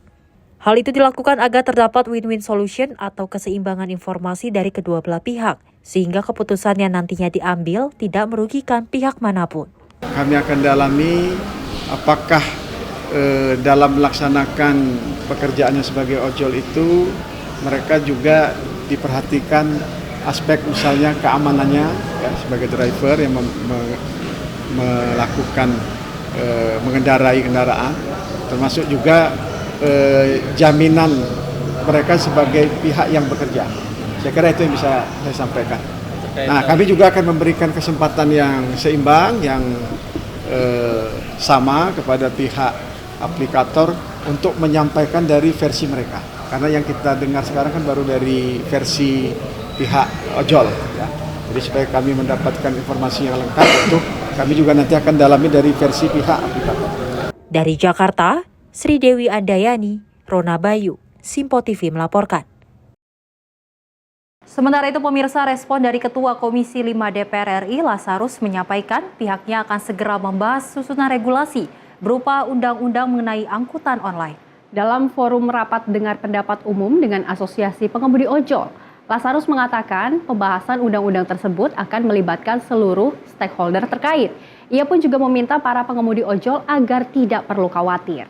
Hal itu dilakukan agar terdapat win-win solution atau keseimbangan informasi dari kedua belah pihak, sehingga keputusan yang nantinya diambil tidak merugikan pihak manapun. Kami akan dalami apakah dalam melaksanakan pekerjaannya sebagai ojol itu mereka juga diperhatikan aspek misalnya keamanannya ya, sebagai driver yang melakukan mengendarai kendaraan, termasuk juga jaminan mereka sebagai pihak yang bekerja. Saya kira itu yang bisa saya sampaikan. Nah, kami juga akan memberikan kesempatan yang seimbang, yang sama kepada pihak aplikator untuk menyampaikan dari versi mereka. Karena yang kita dengar sekarang kan baru dari versi pihak ojol. Ya. Jadi supaya kami mendapatkan informasi yang lengkap, itu kami juga nanti akan dalami dari versi pihak aplikator. Dari Jakarta, Sri Dewi Andayani, Rona Bayu, Sinpo TV melaporkan. Sementara itu, pemirsa, respon dari Ketua Komisi 5 DPR RI, Lazarus, menyampaikan pihaknya akan segera membahas susunan regulasi berupa undang-undang mengenai angkutan online. Dalam forum rapat dengar pendapat umum dengan Asosiasi Pengemudi Ojol, Lazarus mengatakan pembahasan undang-undang tersebut akan melibatkan seluruh stakeholder terkait. Ia pun juga meminta para pengemudi ojol agar tidak perlu khawatir.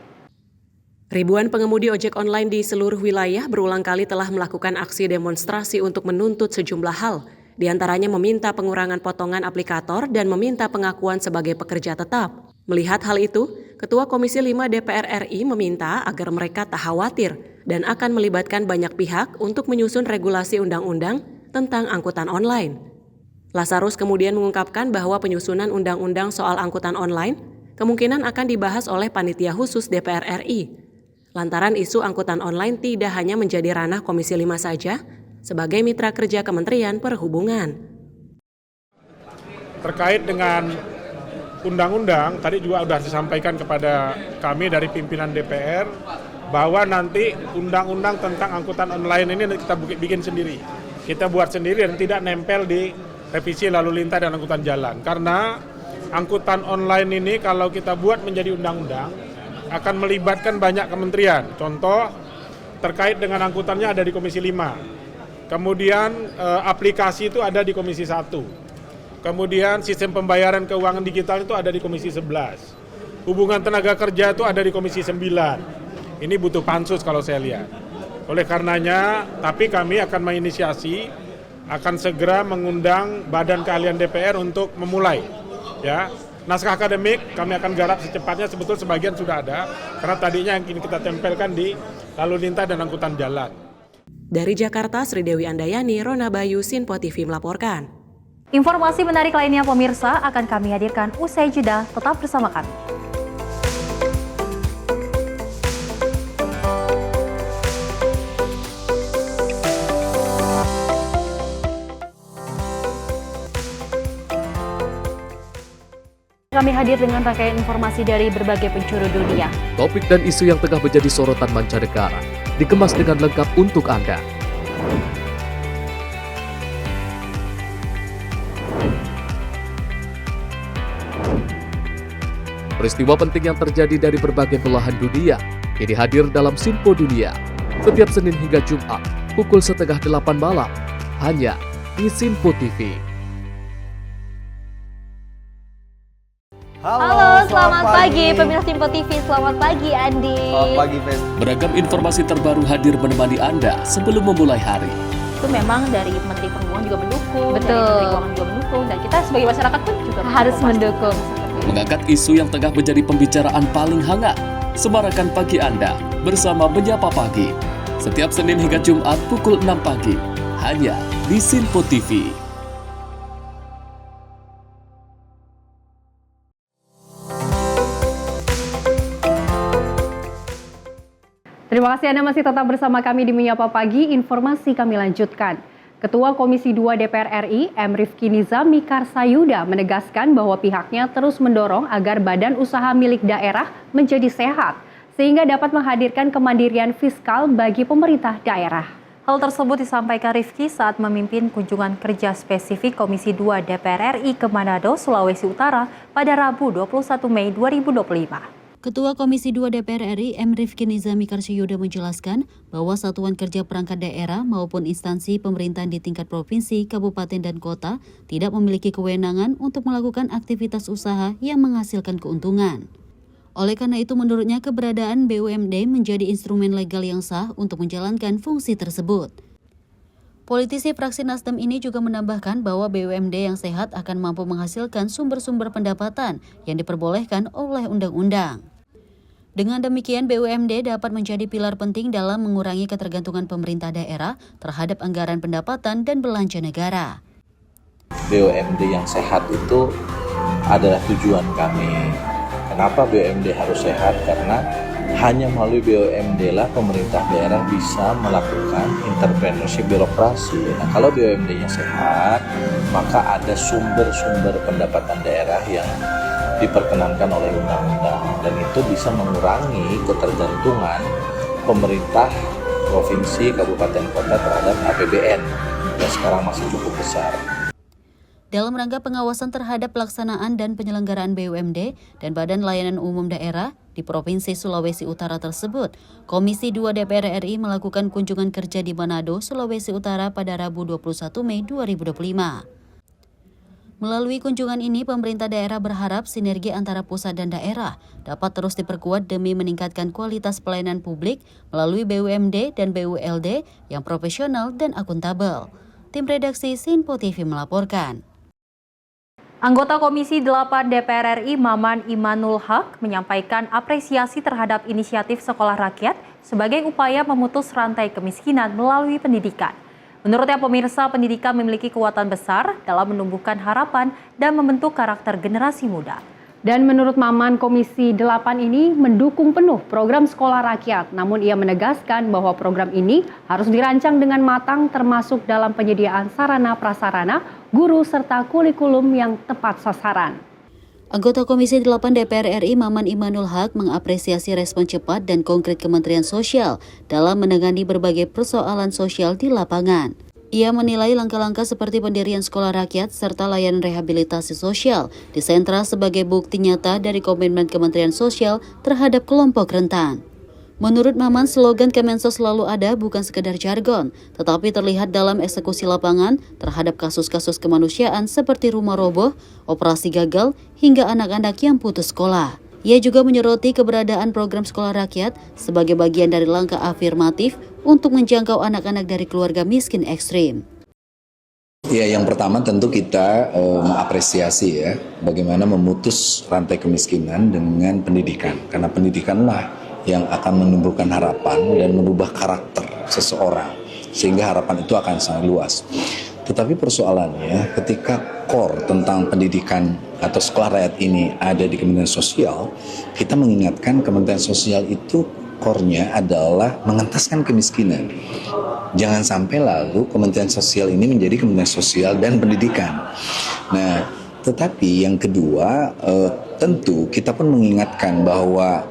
Ribuan pengemudi ojek online di seluruh wilayah berulang kali telah melakukan aksi demonstrasi untuk menuntut sejumlah hal. Di antaranya meminta pengurangan potongan aplikator dan meminta pengakuan sebagai pekerja tetap. Melihat hal itu, Ketua Komisi 5 DPR RI meminta agar mereka tak khawatir dan akan melibatkan banyak pihak untuk menyusun regulasi undang-undang tentang angkutan online. Lazarus kemudian mengungkapkan bahwa penyusunan undang-undang soal angkutan online kemungkinan akan dibahas oleh panitia khusus DPR RI. Lantaran isu angkutan online tidak hanya menjadi ranah Komisi 5 saja, sebagai mitra kerja Kementerian Perhubungan. Terkait dengan undang-undang, tadi juga sudah disampaikan kepada kami dari pimpinan DPR, bahwa nanti undang-undang tentang angkutan online ini kita bikin sendiri. Kita buat sendiri dan tidak nempel di revisi lalu lintas dan angkutan jalan. Karena angkutan online ini kalau kita buat menjadi undang-undang, akan melibatkan banyak kementerian. Contoh, terkait dengan angkutannya ada di Komisi 5. Kemudian aplikasi itu ada di Komisi 1. Kemudian sistem pembayaran keuangan digital itu ada di Komisi 11. Hubungan tenaga kerja itu ada di Komisi 9. Ini butuh pansus kalau saya lihat. Oleh karenanya, tapi kami akan menginisiasi, akan segera mengundang Badan Keahlian DPR untuk memulai. Ya, naskah akademik kami akan garap secepatnya, sebetulnya sebagian sudah ada, karena tadinya yang kini kita tempelkan di lalu lintas dan angkutan jalan. Dari Jakarta, Sri Dewi Andayani, Rona Bayu, Sinpo TV melaporkan. Informasi menarik lainnya pemirsa akan kami hadirkan usai jeda, tetap bersama kami. Kami hadir dengan rangkaian informasi dari berbagai penjuru dunia. Topik dan isu yang tengah menjadi sorotan mancanegara dikemas dengan lengkap untuk Anda. Peristiwa penting yang terjadi dari berbagai belahan dunia kini hadir dalam Sinpo Dunia setiap Senin hingga Jumat pukul 7:30 malam hanya di Sinpo TV. Halo, selamat pagi pemirsa Sinpo TV. Selamat pagi Andi. Selamat pagi Ves. Beragam informasi terbaru hadir menemani Anda sebelum memulai hari. Itu memang dari Menteri Perhubungan juga mendukung, Betul. dari Menteri Keuangan juga mendukung, dan kita sebagai masyarakat pun juga Harus mendukung. Mengangkat isu yang tengah menjadi pembicaraan paling hangat. Semarakan pagi Anda bersama Menyapa Pagi. Setiap Senin hingga Jumat pukul 6 pagi hanya di Sinpo TV. Terima kasih Anda masih tetap bersama kami di Menyapa Pagi. Informasi kami lanjutkan. Ketua Komisi 2 DPR RI, M. Rifki Nizami Karsayuda menegaskan bahwa pihaknya terus mendorong agar badan usaha milik daerah menjadi sehat, sehingga dapat menghadirkan kemandirian fiskal bagi pemerintah daerah. Hal tersebut disampaikan Rifki saat memimpin kunjungan kerja spesifik Komisi 2 DPR RI ke Manado, Sulawesi Utara pada Rabu 21 Mei 2025. Ketua Komisi 2 DPR RI M. Rifki Nizami Karsayuda menjelaskan bahwa satuan kerja perangkat daerah maupun instansi pemerintahan di tingkat provinsi, kabupaten, dan kota tidak memiliki kewenangan untuk melakukan aktivitas usaha yang menghasilkan keuntungan. Oleh karena itu, menurutnya keberadaan BUMD menjadi instrumen legal yang sah untuk menjalankan fungsi tersebut. Politisi fraksi Nasdem ini juga menambahkan bahwa BUMD yang sehat akan mampu menghasilkan sumber-sumber pendapatan yang diperbolehkan oleh undang-undang. Dengan demikian, BUMD dapat menjadi pilar penting dalam mengurangi ketergantungan pemerintah daerah terhadap anggaran pendapatan dan belanja negara. BUMD yang sehat itu adalah tujuan kami. Kenapa BUMD harus sehat? Karena hanya melalui BUMD lah pemerintah daerah bisa melakukan entrepreneurship birokrasi. Nah, kalau BUMD-nya sehat, maka ada sumber-sumber pendapatan daerah yang diperkenankan oleh undang-undang, dan itu bisa mengurangi ketergantungan pemerintah provinsi, kabupaten, kota terhadap APBN yang sekarang masih cukup besar. Dalam rangka pengawasan terhadap pelaksanaan dan penyelenggaraan BUMD dan Badan Layanan Umum Daerah di Provinsi Sulawesi Utara tersebut, Komisi 2 DPR RI melakukan kunjungan kerja di Manado, Sulawesi Utara pada Rabu 21 Mei 2025. Melalui kunjungan ini, pemerintah daerah berharap sinergi antara pusat dan daerah dapat terus diperkuat demi meningkatkan kualitas pelayanan publik melalui BUMD dan BULD yang profesional dan akuntabel. Tim redaksi Sinpo TV melaporkan. Anggota Komisi 8 DPR RI Maman Imanul Haq menyampaikan apresiasi terhadap inisiatif Sekolah Rakyat sebagai upaya memutus rantai kemiskinan melalui pendidikan. Menurutnya, pemirsa, pendidikan memiliki kekuatan besar dalam menumbuhkan harapan dan membentuk karakter generasi muda. Dan menurut Maman, Komisi 8 ini mendukung penuh program sekolah rakyat. Namun ia menegaskan bahwa program ini harus dirancang dengan matang termasuk dalam penyediaan sarana prasarana, guru serta kurikulum yang tepat sasaran. Anggota Komisi 8 DPR RI Maman Imanul Haq mengapresiasi respon cepat dan konkret Kementerian Sosial dalam menangani berbagai persoalan sosial di lapangan. Ia menilai langkah-langkah seperti pendirian sekolah rakyat serta layanan rehabilitasi sosial di sentra sebagai bukti nyata dari komitmen Kementerian Sosial terhadap kelompok rentan. Menurut Maman, slogan Kemensos selalu ada bukan sekedar jargon, tetapi terlihat dalam eksekusi lapangan terhadap kasus-kasus kemanusiaan seperti rumah roboh, operasi gagal, hingga anak-anak yang putus sekolah. Ia juga menyoroti keberadaan program sekolah rakyat sebagai bagian dari langkah afirmatif untuk menjangkau anak-anak dari keluarga miskin ekstrim. Ya, yang pertama tentu kita mengapresiasi ya bagaimana memutus rantai kemiskinan dengan pendidikan, karena pendidikanlah yang akan menumbuhkan harapan dan merubah karakter seseorang sehingga harapan itu akan sangat luas. Tetapi persoalannya ketika core tentang pendidikan atau sekolah rakyat ini ada di Kementerian Sosial, kita mengingatkan Kementerian Sosial itu core-nya adalah mengentaskan kemiskinan. Jangan sampai lalu Kementerian Sosial ini menjadi Kementerian Sosial dan Pendidikan. Nah, tetapi yang kedua tentu kita pun mengingatkan bahwa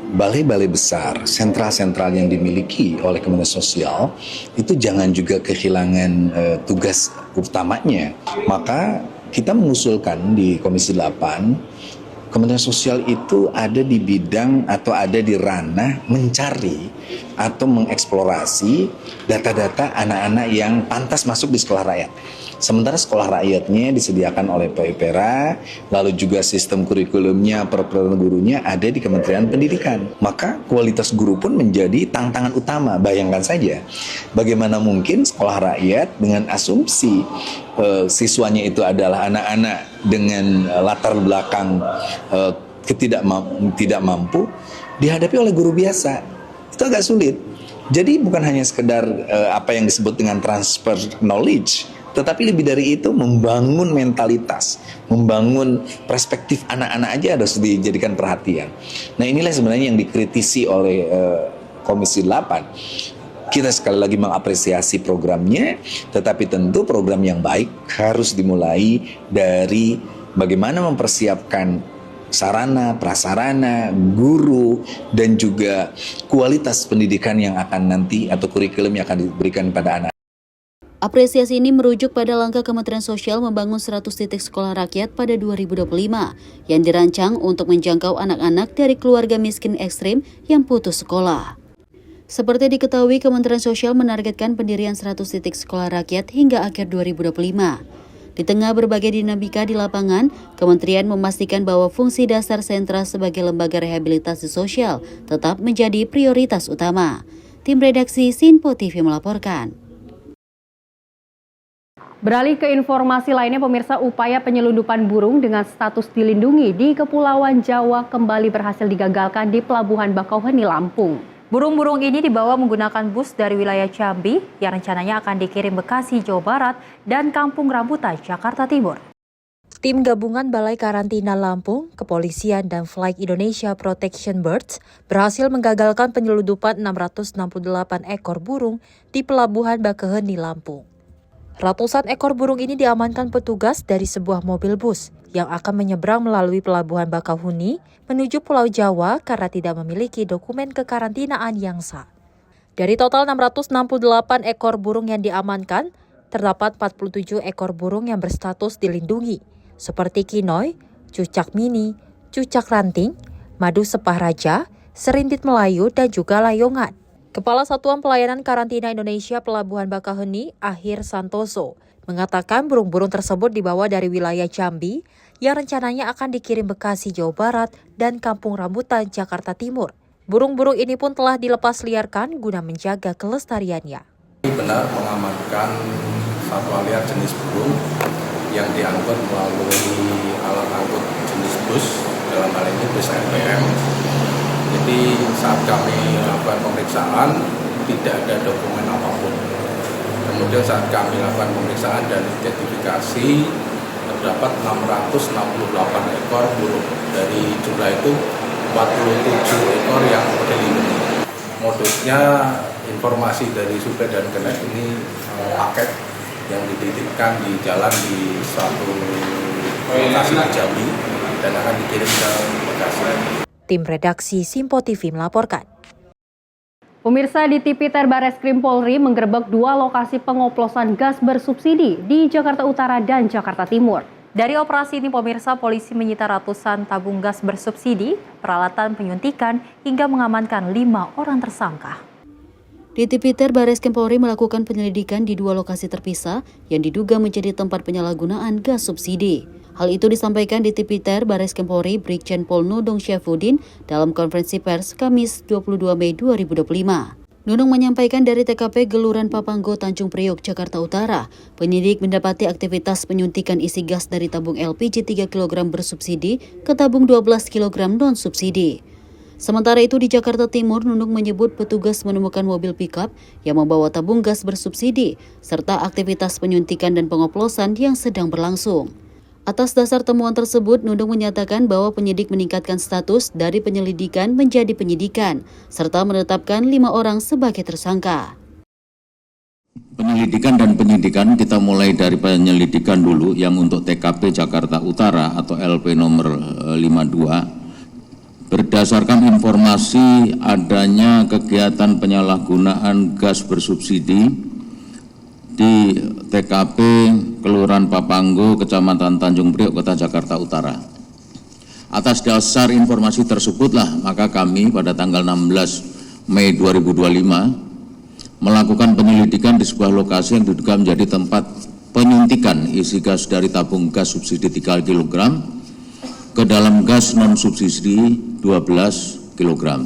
balai-balai besar, sentral-sentral yang dimiliki oleh Kementerian Sosial itu jangan juga kehilangan tugas utamanya. Maka kita mengusulkan di Komisi 8, Kementerian Sosial itu ada di bidang atau ada di ranah mencari atau mengeksplorasi data-data anak-anak yang pantas masuk di sekolah rakyat. Sementara sekolah rakyatnya disediakan oleh PUPera, lalu juga sistem kurikulumnya, peraturan gurunya ada di Kementerian Pendidikan. Maka kualitas guru pun menjadi tantangan utama. Bayangkan saja, bagaimana mungkin sekolah rakyat dengan asumsi siswanya itu adalah anak-anak dengan latar belakang tidak mampu dihadapi oleh guru biasa. Itu agak sulit. Jadi bukan hanya sekedar apa yang disebut dengan transfer knowledge, tetapi lebih dari itu membangun mentalitas, membangun perspektif anak-anak aja harus dijadikan perhatian. Nah, inilah sebenarnya yang dikritisi oleh Komisi 8. Kita sekali lagi mengapresiasi programnya, tetapi tentu program yang baik harus dimulai dari bagaimana mempersiapkan sarana, prasarana, guru, dan juga kualitas pendidikan yang akan nanti atau kurikulum yang akan diberikan pada anak. Apresiasi ini merujuk pada langkah Kementerian Sosial membangun 100 titik sekolah rakyat pada 2025 yang dirancang untuk menjangkau anak-anak dari keluarga miskin ekstrim yang putus sekolah. Seperti diketahui, Kementerian Sosial menargetkan pendirian 100 titik sekolah rakyat hingga akhir 2025. Di tengah berbagai dinamika di lapangan, Kementerian memastikan bahwa fungsi dasar sentra sebagai lembaga rehabilitasi sosial tetap menjadi prioritas utama. Tim redaksi Sinpo TV melaporkan. Beralih ke informasi lainnya, pemirsa, upaya penyelundupan burung dengan status dilindungi di Kepulauan Jawa kembali berhasil digagalkan di Pelabuhan Bakauheni, Lampung. Burung-burung ini dibawa menggunakan bus dari wilayah Jambi yang rencananya akan dikirim Bekasi, Jawa Barat dan Kampung Rambutan, Jakarta Timur. Tim gabungan Balai Karantina Lampung, Kepolisian, dan Flight Indonesia Protection Birds berhasil menggagalkan penyelundupan 668 ekor burung di Pelabuhan Bakauheni, Lampung. Ratusan ekor burung ini diamankan petugas dari sebuah mobil bus yang akan menyeberang melalui Pelabuhan Bakauheni menuju Pulau Jawa karena tidak memiliki dokumen kekarantinaan yang sah. Dari total 668 ekor burung yang diamankan, terdapat 47 ekor burung yang berstatus dilindungi, seperti kinoy, cucak mini, cucak ranting, madu sepah raja, serindit Melayu, dan juga layongan. Kepala Satuan Pelayanan Karantina Indonesia Pelabuhan Bakauheni, Akhir Santoso, mengatakan burung-burung tersebut dibawa dari wilayah Jambi yang rencananya akan dikirim Bekasi, Jawa Barat dan Kampung Rambutan, Jakarta Timur. Burung-burung ini pun telah dilepas liarkan guna menjaga kelestariannya. Benar mengamankan satwa liar jenis burung yang diangkut melalui alat angkut jenis bus, dalam hal ini bus RPM. Jadi saat kami lakukan pemeriksaan tidak ada dokumen apapun. Kemudian saat kami lakukan pemeriksaan dan identifikasi terdapat 668 ekor burung. Dari jumlah itu 47 ekor yang dilindungi. Modusnya informasi dari Suplai dan Kenet ini paket yang dititipkan di jalan di suatu lokasi di Jambi dan akan dikirim ke Bekasi. Tim redaksi Simpo TV melaporkan. Pemirsa, di Tipiter Bareskrim Polri menggerebek 2 lokasi pengoplosan gas bersubsidi di Jakarta Utara dan Jakarta Timur. Dari operasi ini, pemirsa, polisi menyita ratusan tabung gas bersubsidi, peralatan penyuntikan, hingga mengamankan 5 orang tersangka. Di Tipiter, Bareskrim Polri melakukan penyelidikan di 2 lokasi terpisah yang diduga menjadi tempat penyalahgunaan gas subsidi. Hal itu disampaikan di Tipiter Bareskrim Polri Brigjen Pol Nudung Syafudin dalam konferensi pers Kamis 22 Mei 2025. Nunung menyampaikan dari TKP Geluran Papanggo Tanjung Priok, Jakarta Utara, penyidik mendapati aktivitas penyuntikan isi gas dari tabung LPG 3 kg bersubsidi ke tabung 12 kg non-subsidi. Sementara itu di Jakarta Timur, Nunung menyebut petugas menemukan mobil pickup yang membawa tabung gas bersubsidi, serta aktivitas penyuntikan dan pengoplosan yang sedang berlangsung. Atas dasar temuan tersebut, Nunung menyatakan bahwa penyidik meningkatkan status dari penyelidikan menjadi penyidikan, serta menetapkan 5 orang sebagai tersangka. Penyelidikan dan penyidikan kita mulai dari penyelidikan dulu yang untuk TKP Jakarta Utara atau LP nomor 52. Berdasarkan informasi adanya kegiatan penyalahgunaan gas bersubsidi di TKP Kelurahan Papanggo, Kecamatan Tanjung Priok, Kota Jakarta Utara. Atas dasar informasi tersebutlah maka kami pada tanggal 16 Mei 2025 melakukan penyelidikan di sebuah lokasi yang diduga menjadi tempat penyuntikan isi gas dari tabung gas subsidi 3 kg ke dalam gas non-subsidi 12 kg.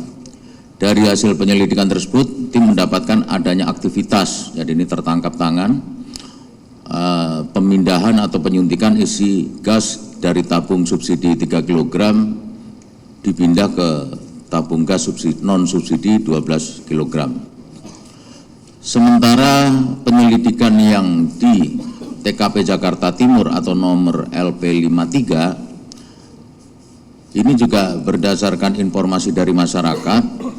Dari hasil penyelidikan tersebut, tim mendapatkan adanya aktivitas, jadi ini tertangkap tangan, pemindahan atau penyuntikan isi gas dari tabung subsidi 3 kg dipindah ke tabung gas non-subsidi 12 kg. Sementara penyelidikan yang di TKP Jakarta Timur atau nomor LP 53, ini juga berdasarkan informasi dari masyarakat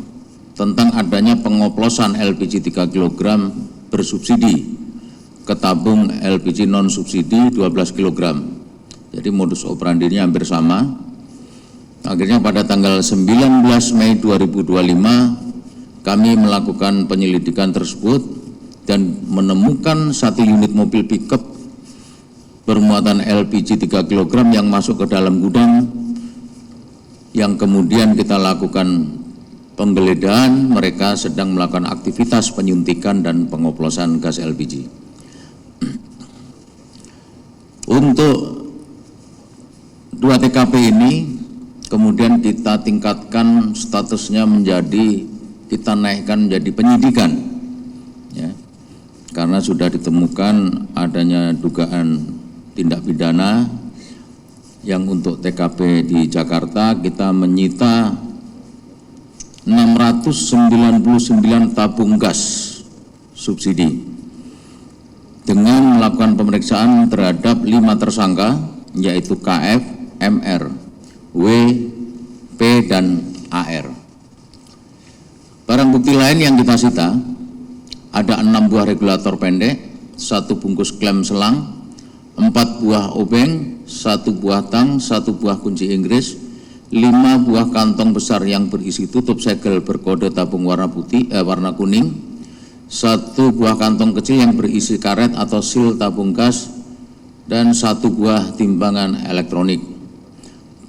tentang adanya pengoplosan LPG 3 kg bersubsidi ke tabung LPG non-subsidi 12 kg. Jadi modus operandinya hampir sama. Akhirnya pada tanggal 19 Mei 2025 kami melakukan penyelidikan tersebut dan menemukan 1 unit mobil pickup bermuatan LPG 3 kg yang masuk ke dalam gudang, yang kemudian kita lakukan penggeledahan. Mereka sedang melakukan aktivitas penyuntikan dan pengoplosan gas LPG. Untuk 2 TKP ini kemudian kita tingkatkan statusnya menjadi, kita naikkan menjadi penyidikan, ya, karena sudah ditemukan adanya dugaan tindak pidana. Yang untuk TKP di Jakarta kita menyita 699 tabung gas subsidi dengan melakukan pemeriksaan terhadap 5 tersangka, yaitu KF, MR, W, P, dan AR. Barang bukti lain yang kita sita ada 6 buah regulator pendek, 1 bungkus klem selang, 4 buah obeng, 1 buah tang, 1 buah kunci Inggris, 5 buah kantong besar yang berisi tutup segel berkode tabung warna kuning, 1 buah kantong kecil yang berisi karet atau sil tabung gas, dan 1 buah timbangan elektronik.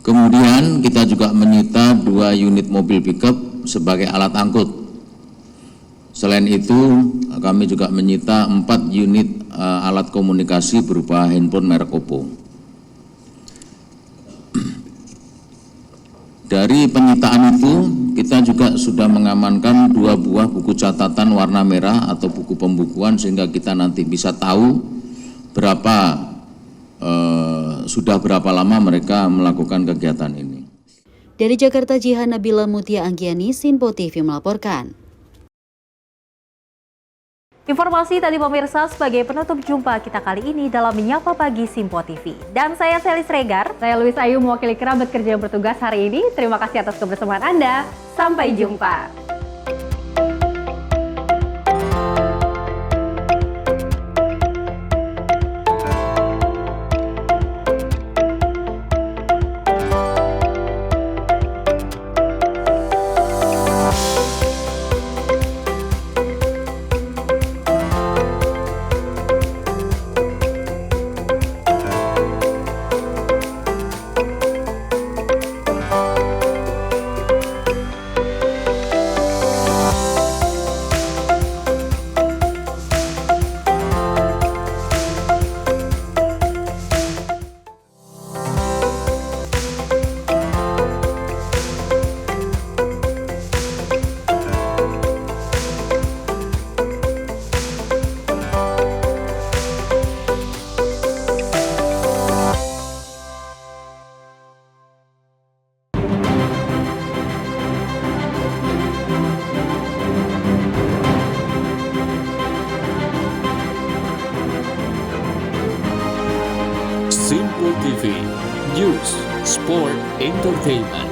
Kemudian kita juga menyita 2 unit mobil pickup sebagai alat angkut. Selain itu kami juga menyita 4 unit alat komunikasi berupa handphone merek Oppo. Dari penyitaan itu, kita juga sudah mengamankan 2 buah buku catatan warna merah atau buku pembukuan, sehingga kita nanti bisa tahu sudah berapa lama mereka melakukan kegiatan ini. Dari Jakarta, Jihan Nabila Mutia Anggiani, Simpo TV melaporkan. Informasi tadi pemirsa sebagai penutup jumpa kita kali ini dalam Menyapa Pagi Simpo TV. Dan saya Selis Regar. Saya Luis Ayu mewakili kerabat kerja yang bertugas hari ini. Terima kasih atas kebersamaan Anda. Sampai jumpa. Simpo TV, News, Sport, Entertainment.